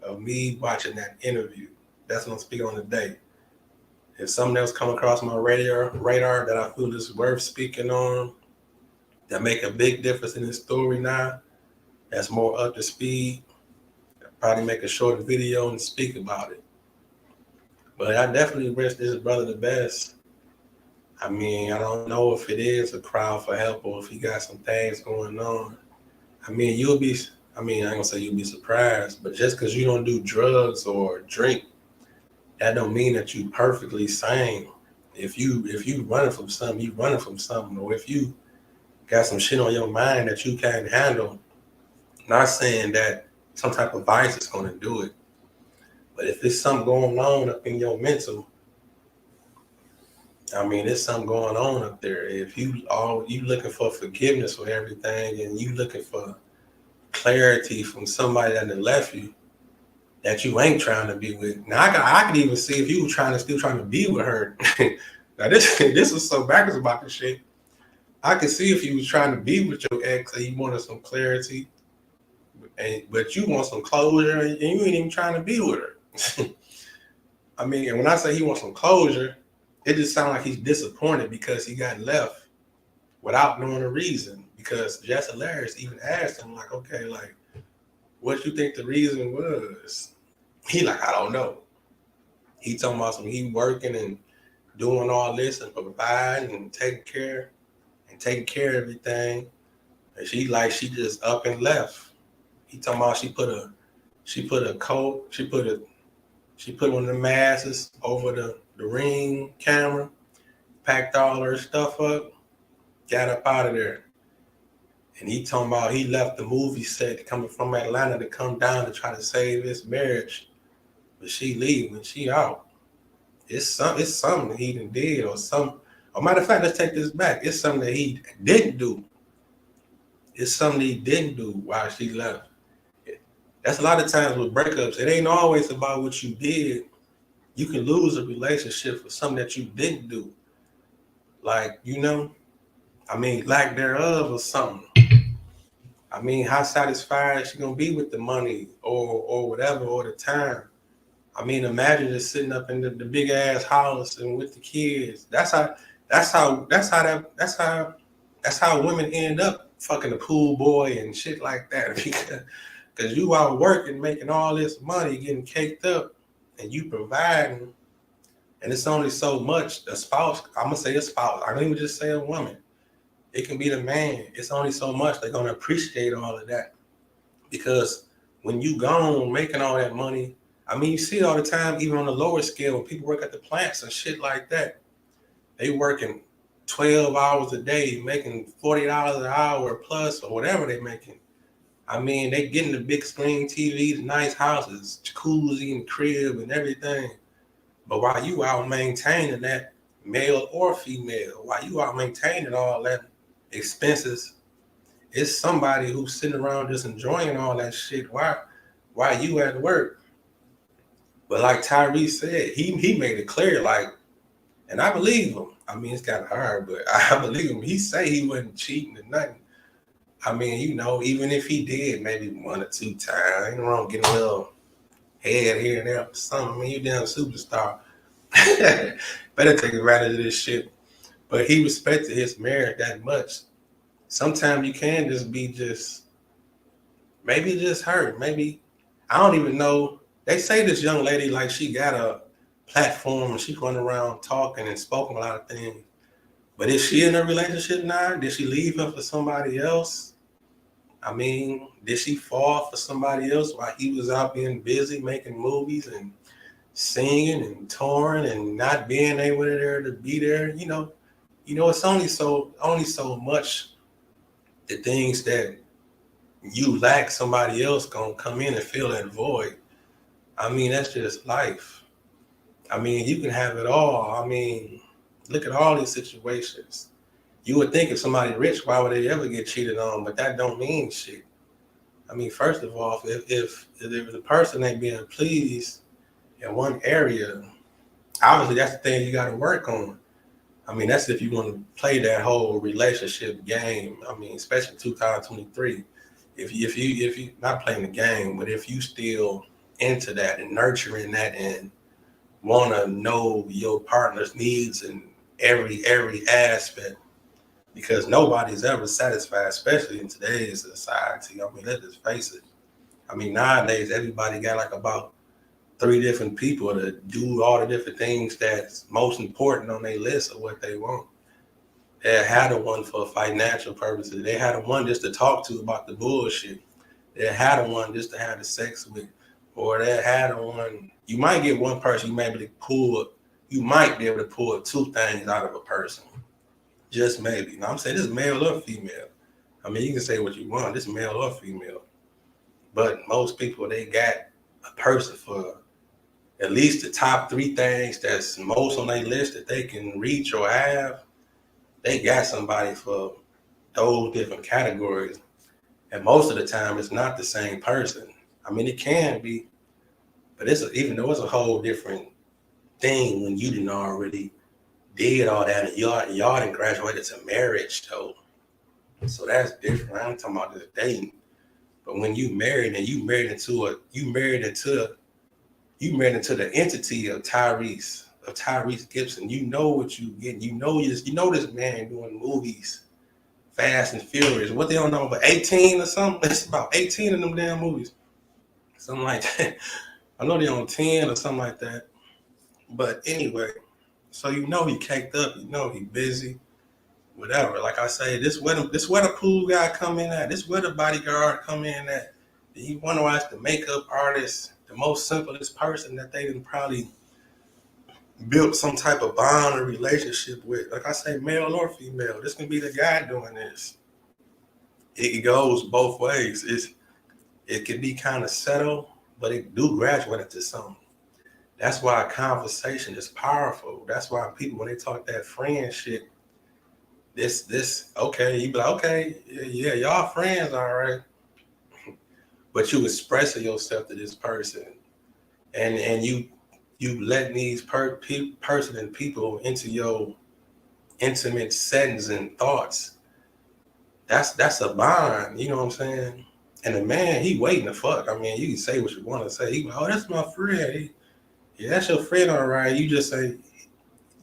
of me watching that interview. That's what I'm speaking on today. If something else come across my radar that I feel is worth speaking on, that make a big difference in this story now, that's more up to speed, I'll probably make a short video and speak about it. But I definitely wish this brother the best. I mean, I don't know if it is a crowd for help or if he got some things going on. I mean, I ain't gonna say you'll be surprised, but just because you don't do drugs or drink, that don't mean that you perfectly sane. If you running from something, you running from something. Or if you got some shit on your mind that you can't handle, not saying that some type of vice is gonna do it. But if there's something going on up in your mental, I mean, there's something going on up there. If you looking for forgiveness for everything and you looking for clarity from somebody that left you, that you ain't trying to be with. Now I could even see if you were still trying to be with her. Now this is so backwards about this shit. I could see if you was trying to be with your ex and you wanted some clarity, but you want some closure and you ain't even trying to be with her. I mean, and when I say he wants some closure, it just sounds like he's disappointed because he got left without knowing a reason. because Jess Hilarious even asked him, like, okay, like, what you think the reason was? He like, I don't know. He talking about some he working and doing all this and providing and taking care of everything. And she like she just up and left. He talking about she put a coat, she put one of the masks over the ring camera, packed all her stuff up, got up out of there. And he talking about he left the movie set coming from Atlanta to come down to try to save his marriage. But she leaving, she out. It's something that he done did or some. Or matter of fact, let's take this back. It's something that he didn't do. It's something he didn't do while she left. That's a lot of times with breakups. It ain't always about what you did. You can lose a relationship for something that you didn't do. Like, I mean, lack thereof or something. I mean, how satisfied she gonna be with the money or whatever or the time. I mean, imagine just sitting up in the big ass house and with the kids. That's how women end up fucking a pool boy and shit like that because you out working, making all this money, getting caked up, and you providing, and it's only so much a spouse. I'm gonna say a spouse. I don't even just say a woman. It can be the man. It's only so much they're gonna appreciate all of that because when you gone making all that money. I mean, you see it all the time, even on the lower scale, when people work at the plants and shit like that. They working 12 hours a day, making $40 an hour plus or whatever they making. I mean, they getting the big screen TVs, nice houses, jacuzzi and crib and everything. But while you out maintaining that, male or female, while you out maintaining all that expenses, it's somebody who's sitting around just enjoying all that shit while you at work. But like Tyrese said, he made it clear, like, and I believe him. I mean, it's kind of hard, but I believe him. He say he wasn't cheating or nothing. I mean, even if he did, maybe 1 or 2 times, ain't wrong getting a little head here and there or something. I mean, you damn superstar. Better take advantage of this shit. But he respected his marriage that much. Sometimes you can maybe just hurt. Maybe, I don't even know. They say this young lady, like she got a platform and she's running around talking and spoken a lot of things. But is she in a relationship now? Did she leave him for somebody else? I mean, did she fall for somebody else while he was out being busy making movies and singing and touring and not being able to be there? It's only so much the things that you lack, somebody else gonna come in and fill that void. I mean, that's just life. I mean, you can have it all. I mean, look at all these situations. You would think if somebody rich, why would they ever get cheated on? But that don't mean shit. I mean, first of all, if the person ain't being pleased in one area, obviously that's the thing you got to work on. I mean, that's if you want to play that whole relationship game. I mean, especially 2023. If you not playing the game, but if you still into that and nurturing that and want to know your partner's needs in every aspect, because nobody's ever satisfied, especially in today's society. I mean, let's just face it. I mean, nowadays everybody got like about 3 different people to do all the different things that's most important on their list of what they want. They had a one for financial purposes. They had a one just to talk to about the bullshit. They had a one just to have the sex with. Or they had a one. You might get one person you might be able to pull 2 things out of a person. Just maybe. Now I'm saying this is male or female. I mean, you can say what you want, this is male or female. But most people, they got a person for at least the top 3 things that's most on their list that they can reach or have. They got somebody for those different categories. And most of the time, it's not the same person. I mean, it can be, but even though it's a whole different thing when you didn't already did all that and y'all didn't graduated to marriage though. So that's different. I'm talking about this dating. But when you married and you married into the entity of Tyrese Gibson, you know what you get. You know this man doing movies Fast and Furious. What they don't know, but 18 or something? It's about 18 of them damn movies. Something like that. I know they're on 10 or something like that. But anyway, so you know he caked up, you know he busy, whatever. Like I say, this where the pool guy come in at, this where the bodyguard come in at. You wonder why it's the makeup artist, the most simplest person that they done probably built some type of bond or relationship with. Like I say, male or female, this can be the guy doing this. It goes both ways. It can be kind of subtle, but it do graduate into something. That's why a conversation is powerful. That's why people, when they talk that friend shit, this okay, you be like, okay, yeah, y'all friends, all right. But you expressing yourself to this person, and you letting these person and people into your intimate settings and thoughts. That's a bond, you know what I'm saying? And the man, he waiting to fuck. I mean, you can say what you want to say. He like, oh, that's my friend. Yeah, that's your friend, all right. You just say,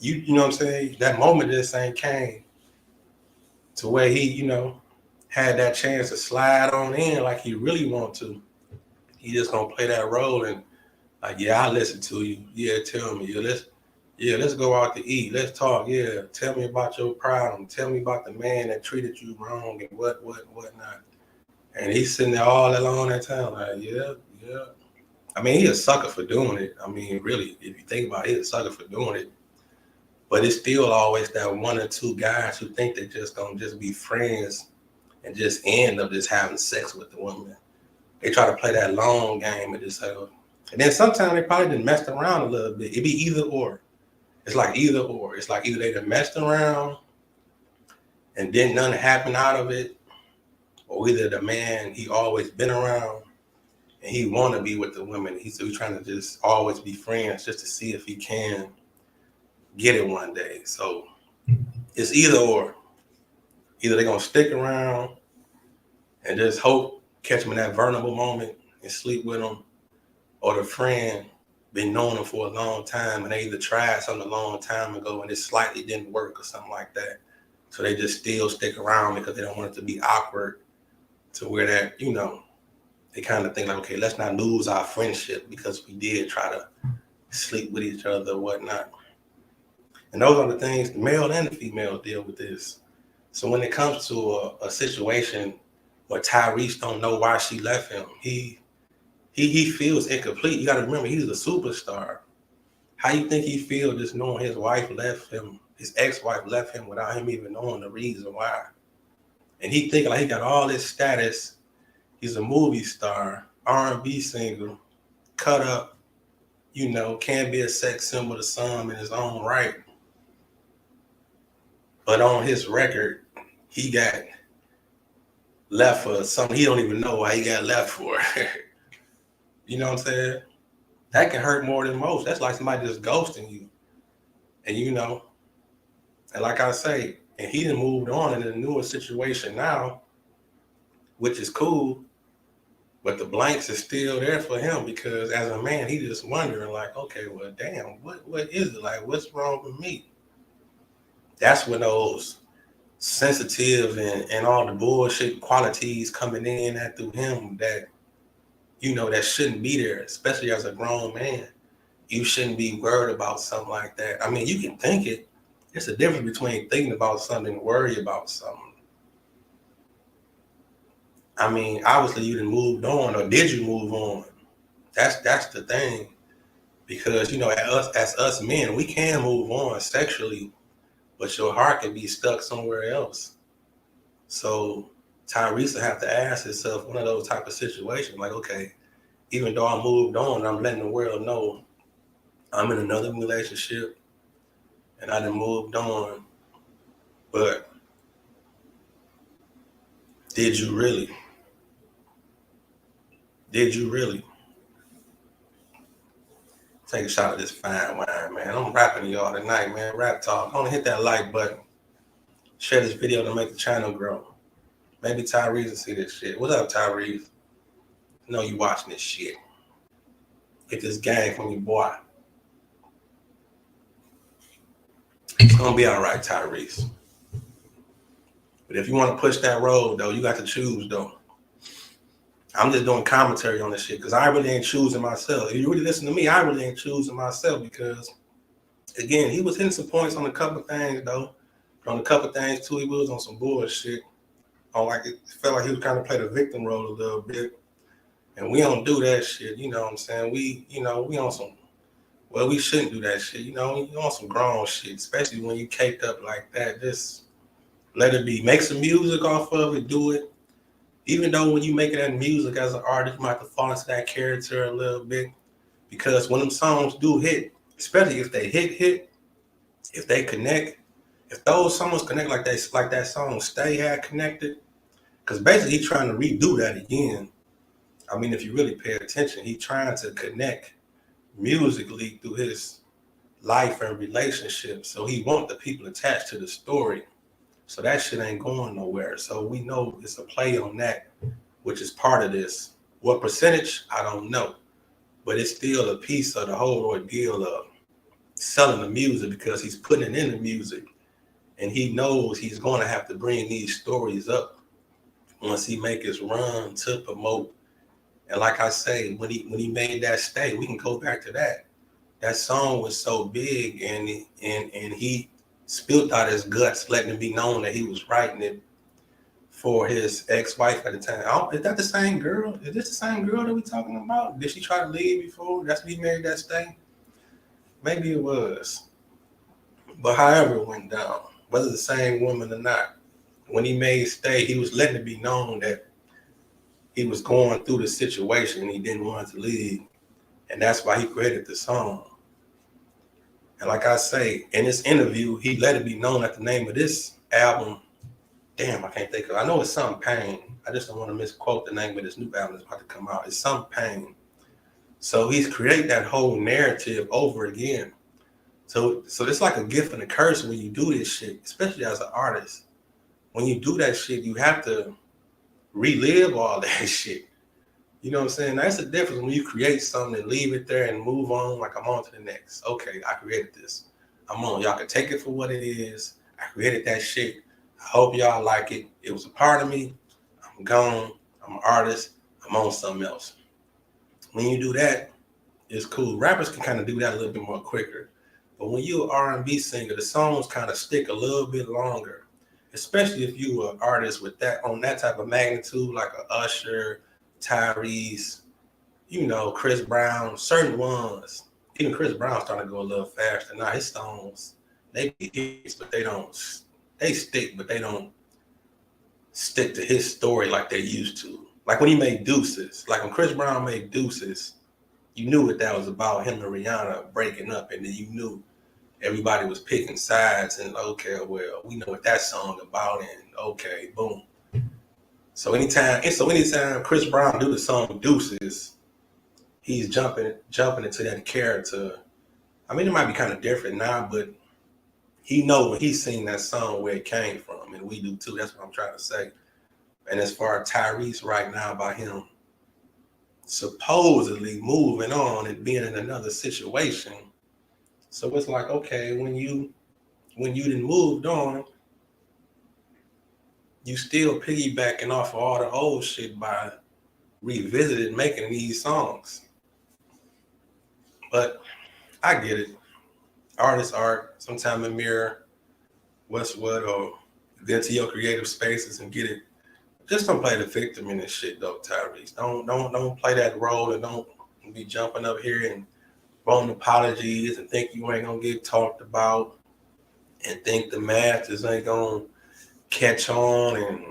you know what I'm saying? That moment just ain't came to where he, had that chance to slide on in like he really want to. He just gonna play that role and like, yeah, I listen to you. Yeah, tell me. Let's go out to eat. Let's talk. Yeah, tell me about your problem. Tell me about the man that treated you wrong and whatnot. And he's sitting there all alone that time, like, yeah. I mean, he's a sucker for doing it. I mean, really, if you think about it, he's a sucker for doing it. But it's still always that one or two guys who think they're just gonna just be friends and just end up just having sex with the woman. They try to play that long game and just and then sometimes they probably done messed around a little bit. It be either or. It's like either or. It's like either they done messed around and didn't nothing happen out of it, or either the man, he always been around and he want to be with the women. He's trying to just always be friends just to see if he can get it one day. So it's either or. Either they're going to stick around and just hope, catch them in that vulnerable moment and sleep with them, or the friend been knowing them for a long time and they either tried something a long time ago and it slightly didn't work or something like that. So they just still stick around because they don't want it to be awkward to where that, they kind of think like, okay, let's not lose our friendship because we did try to sleep with each other or whatnot. And those are the things the male and the female deal with this. So when it comes to a situation where Tyrese don't know why she left him, he feels incomplete. You got to remember, he's a superstar. How you think he feels just knowing his wife left him, his ex-wife left him without him even knowing the reason why? And he thinking like he got all this status. He's a movie star, R&B singer, cut up, can be a sex symbol to some in his own right. But on his record, he got left for something he don't even know why he got left for. You know what I'm saying? That can hurt more than most. That's like somebody just ghosting you. And and like I say, and he done moved on in a newer situation now, which is cool, but the blanks is still there for him because as a man, he just wondering like, okay, well, damn, what is it? Like, what's wrong with me? That's when those sensitive and all the bullshit qualities coming in at through him that, that shouldn't be there, especially as a grown man. You shouldn't be worried about something like that. I mean, you can think it. It's a difference between thinking about something and worry about something. I mean, obviously you done moved on, or did you move on? That's the thing. Because, as us men, we can move on sexually, but your heart can be stuck somewhere else. So Tyrese will have to ask himself one of those type of situations, like, okay, even though I moved on, I'm letting the world know I'm in another relationship and I done moved on. But did you really? Did you really? Take a shot of this fine wine, man. I'm rapping to y'all tonight, man. Rap talk. Don't hit that like button. Share this video to make the channel grow. Maybe Tyrese will see this shit. What's up, Tyrese? I know you watching this shit. Get this gang from your boy. It's gonna be all right, Tyrese. But if you want to push that road, though, you got to choose, though. I'm just doing commentary on this shit because I really ain't choosing myself. If you really listen to me, I really ain't choosing myself because, again, he was hitting some points on a couple of things, though. But on a couple of things, too, he was on some bullshit. It felt like he was kind of playing the victim role a little bit. And we don't do that shit, you know what I'm saying? We on some, well, we shouldn't do that shit, you on some grown shit, especially when you caked up like that. Just let it be. Make some music off of it, do it. Even though when you making that music as an artist, you might have to fall into that character a little bit. Because when them songs do hit, especially if they hit, if they connect, if those songs connect like that song Stay had connected, because basically he's trying to redo that again. I mean, if you really pay attention, he's trying to connect musically through his life and relationships. So he wants the people attached to the story. So that shit ain't going nowhere. So we know it's a play on that, which is part of this. What percentage? I don't know. But it's still a piece of the whole ordeal of selling the music because he's putting it in the music. And he knows he's going to have to bring these stories up once he make his run to promote. And like I say, when he made that Stay, we can go back to that. That song was so big, and he spilled out his guts, letting it be known that he was writing it for his ex-wife at the time. Is that the same girl? Is this the same girl that we talking about? Did she try to leave before? That's when he made that Stay? Maybe it was. But however it went down, whether the same woman or not, when he made Stay, he was letting it be known that he was going through the situation and he didn't want to leave. And that's why he created the song. And like I say, in this interview, he let it be known that the name of this album, damn, I can't think of it. I know it's Some Pain. I just don't want to misquote the name of this new album that's about to come out. It's Some Pain. So he's created that whole narrative over again. So it's like a gift and a curse when you do this shit, especially as an artist. When you do that shit, you have to relive all that shit. You know what I'm saying? That's the difference when you create something and leave it there and move on, like I'm on to the next. Okay, I created this. I'm on. Y'all can take it for what it is. I created that shit. I hope y'all like it. It was a part of me. I'm gone. I'm an artist. I'm on something else. When you do that, it's cool. Rappers can kind of do that a little bit more quicker. But when you're an R&B singer, the songs kind of stick a little bit longer, especially if you are an artist with that on that type of magnitude, like a Usher, Tyrese, Chris Brown, certain ones. Even Chris Brown's starting to go a little faster. Now his songs, they be hits, but they stick, but they don't stick to his story like they used to. Like when he made Deuces, like when Chris Brown made Deuces, you knew what that was about, him and Rihanna breaking up, and then you knew everybody was picking sides and okay, well, we know what that song about, and okay, boom. So anytime Chris Brown do the song Deuces, he's jumping into that character. I mean, it might be kind of different now, but he know when he's seen that song where it came from, and we do too. That's what I'm trying to say. And as far as Tyrese right now, about him supposedly moving on and being in another situation, so it's like, okay, when you done moved on, you still piggybacking off of all the old shit by revisiting making these songs. But I get it. Artists art. Sometimes a mirror what's what, or get into your creative spaces and get it. Just don't play the victim in this shit though, Tyrese. Don't play that role, and don't be jumping up here and wanting apologies and think you ain't gonna get talked about and think the masters ain't gonna catch on, and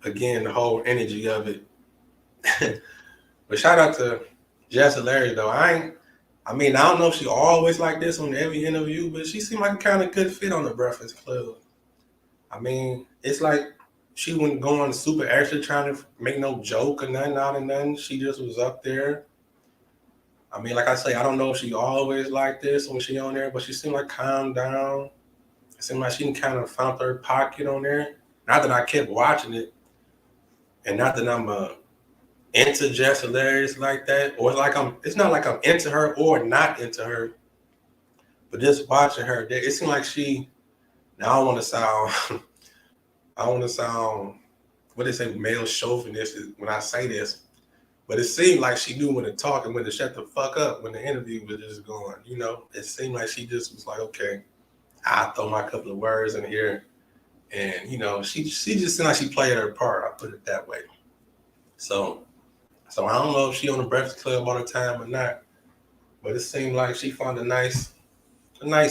again, the whole energy of it. But shout out to Jess Larry though. I don't know if she always like this on every interview, but she seemed like a kind of good fit on the Breakfast Club. I mean, it's like she wasn't going super extra trying to make no joke or nothing out of nothing. She just was up there. I mean, like I say, I don't know if she always like this when she on there, but she seemed like calmed down. It seemed like she kind of found her pocket on there. Not that I kept watching it, and not that I'm into Jess Hilarious like that, or it's not like I'm into her or not into her, but just watching her, it seemed like she Now I don't want to sound, I don't want to sound, what they say, male chauvinist when I say this, but it seemed like she knew when to talk and when to shut the fuck up when the interview was just going. You know, it seemed like she just was like, okay, I'll throw my couple of words in here. And, you know, she just seemed like she played her part. I put it that way. So I don't know if she on the Breakfast Club all the time or not, but it seemed like she found a nice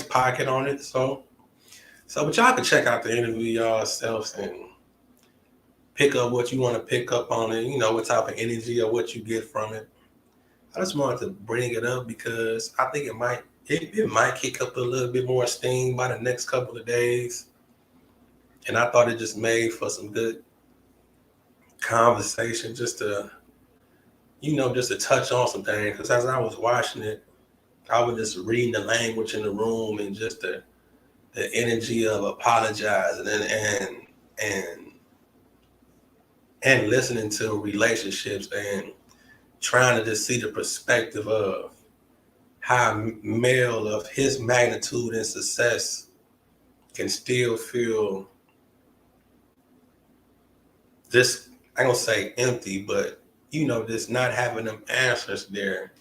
pocket on it. But y'all can check out the interview yourselves and pick up what you want to pick up on it. You know, what type of energy or what you get from it. I just wanted to bring it up because I think it might kick up a little bit more steam by the next couple of days. And I thought it just made for some good conversation just to touch on some things. Because as I was watching it, I was just reading the language in the room and just the energy of apologizing and listening to relationships and trying to just see the perspective of how a male of his magnitude and success can still feel just, I ain't gonna say empty, but you know, just not having them answers there,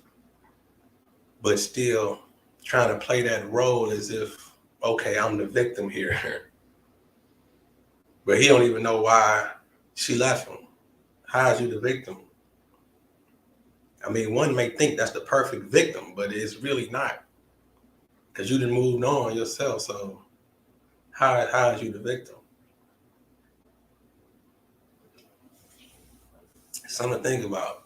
but still trying to play that role as if, okay, I'm the victim here. But he don't even know why she left him. How is you the victim? I mean, one may think that's the perfect victim, but it's really not. Because you done moved on yourself, so how is you the victim? Something to think about.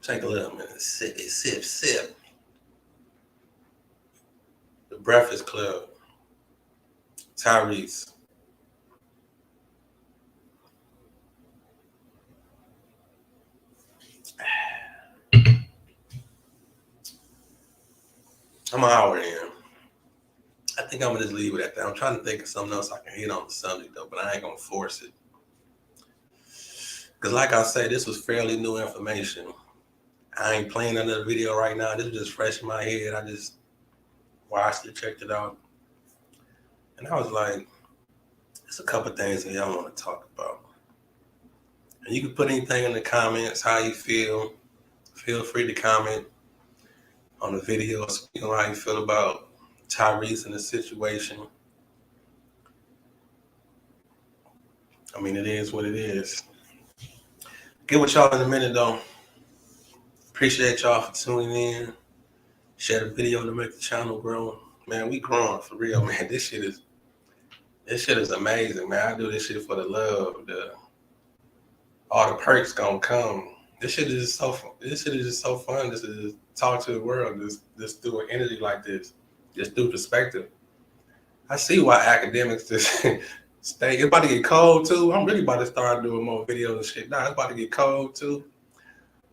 Take a little minute. Sip. The Breakfast Club. Tyrese. I'm an hour in. I think I'm gonna just leave it at that. I'm trying to think of something else I can hit on the subject though, but I ain't gonna force it. Because like I said, this was fairly new information. I ain't playing another video right now. This is just fresh in my head. I just watched it, checked it out. And I was like, there's a couple things that y'all want to talk about. And you can put anything in the comments, how you feel. Feel free to comment on the video, speak on how you feel about Tyrese and the situation. I mean, it is what it is. Get with y'all in a minute, though. Appreciate y'all for tuning in. Share the video to make the channel grow. Man, we growing for real, man. This shit is amazing, man. I do this shit for the love. All the perks gonna come. This shit is just so fun. Just to talk to the world, just through an energy like this, just through perspective. I see why academics just stay. It's about to get cold too. I'm really about to start doing more videos and shit. Nah, it's about to get cold too.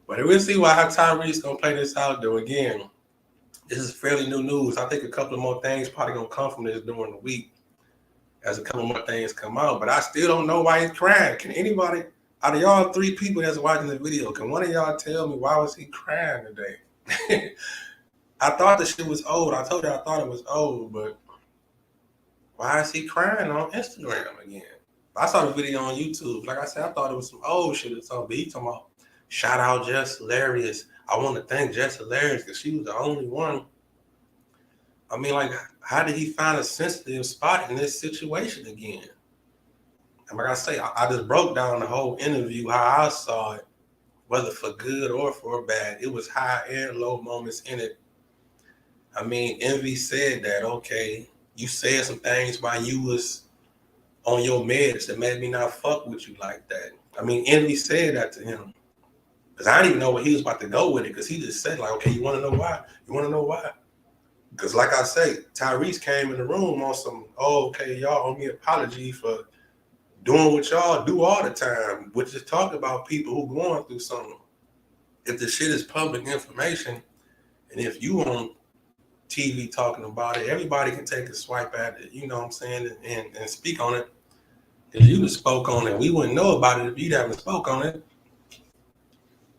But we'll see how Tyrese gonna play this out though. Again, this is fairly new news. I think a couple of more things probably gonna come from this during the week as a couple more things come out. But I still don't know why he's crying. Can anybody, out of y'all 3 people that's watching the video, can one of y'all tell me why was he crying today? I thought the shit was old. I told you I thought it was old, but why is he crying on Instagram again? I saw the video on YouTube. Like I said, I thought it was some old shit or something. But he talking about, shout out Jess Hilarious. I want to thank Jess Hilarious because she was the only one. I mean, like, how did he find a sensitive spot in this situation again? And like I say, I just broke down the whole interview, how I saw it, whether for good or for bad. It was high and low moments in it. I mean, Envy said that, okay, you said some things while you was on your meds that made me not fuck with you like that. I mean, Envy said that to him. Because I didn't even know where he was about to go with it, because he just said, like, okay, you want to know why? You want to know why? Because like I say, Tyrese came in the room on some, oh, okay, y'all owe me an apology for doing what y'all do all the time, which is talk about people who going through something. If the shit is public information, and if you on TV talking about it, everybody can take a swipe at it, you know what I'm saying, and speak on it. If you just spoke on it, we wouldn't know about it if you haven't spoke on it.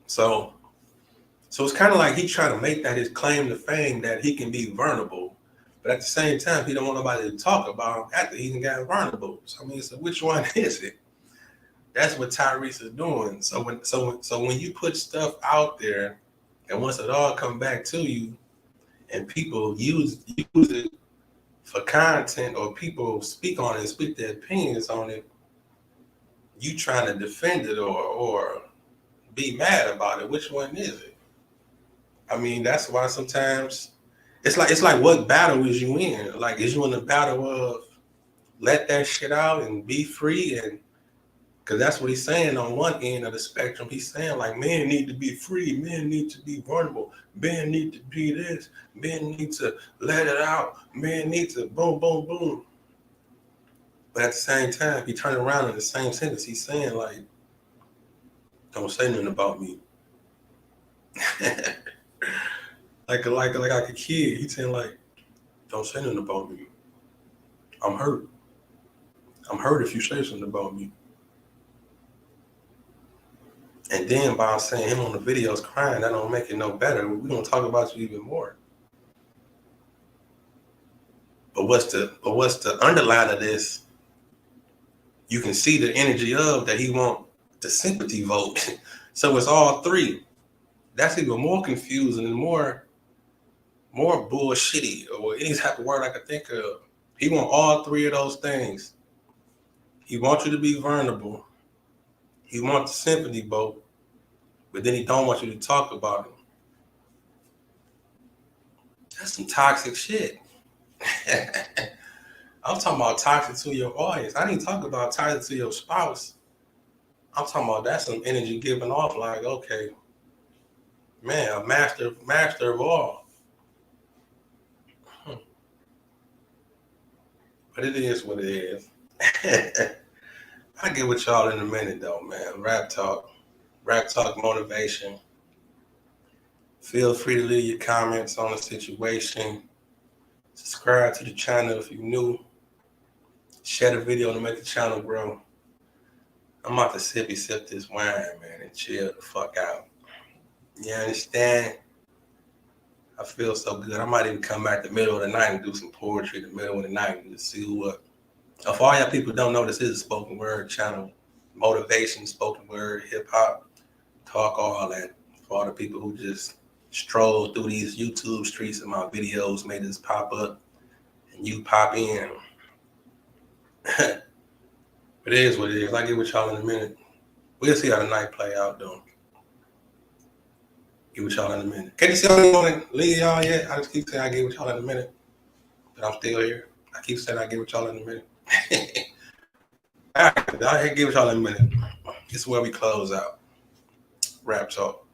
So it's kind of like he's trying to make that his claim to fame, that he can be vulnerable. But at the same time, he don't want nobody to talk about him after he done got vulnerable. So I mean, so which one is it? That's what Tyrese is doing. So when you put stuff out there, and once it all come back to you, and people use it for content, or people speak on it, speak their opinions on it, you trying to defend it or be mad about it. Which one is it? I mean, that's why sometimes it's like what battle is you in? Like, is you in the battle of let that shit out and be free? And because that's what he's saying on one end of the spectrum. He's saying like men need to be free, men need to be vulnerable, men need to be this, men need to let it out, men need to boom, boom, boom. But at the same time, he turned around in the same sentence. He's saying like, don't say nothing about me. like a kid. He's saying like, don't say nothing about me. I'm hurt. I'm hurt if you say something about me. And then by saying him on the videos crying, that don't make it no better. We're gonna talk about you even more. But what's the underline of this? You can see the energy of that he want the sympathy vote. So it's all three. That's even more confusing and more bullshitty, or any type of word I could think of. He want all three of those things. He wants you to be vulnerable. He wants the sympathy vote, but then he don't want you to talk about him. That's some toxic shit. I'm talking about toxic to your audience. I didn't talk about toxic to your spouse. I'm talking about that's some energy giving off like, okay, man, a master of all. But it is what it is. I'll get with y'all in a minute though, man. Rap talk motivation. Feel free to leave your comments on the situation. Subscribe to the channel if you're new. Share the video to make the channel grow. I'm about to sip this wine, man, and chill the fuck out. You understand? I feel so good. I might even come back the middle of the night and do some poetry in the middle of the night and see what. If all y'all people don't know, this is a spoken word channel. Motivation, spoken word, hip hop, talk, all that. For all the people who just stroll through these YouTube streets and my videos made this pop up and you pop in. But it is what it is. I'll get with y'all in a minute. We'll see how the night play out though. Get with y'all in a minute. Can't you see I don't want to leave y'all yet? I just keep saying I get with y'all in a minute. But I'm still here. I keep saying I get with y'all in a minute. All right, I'll get with y'all in a minute. This is where we close out. Rap talk.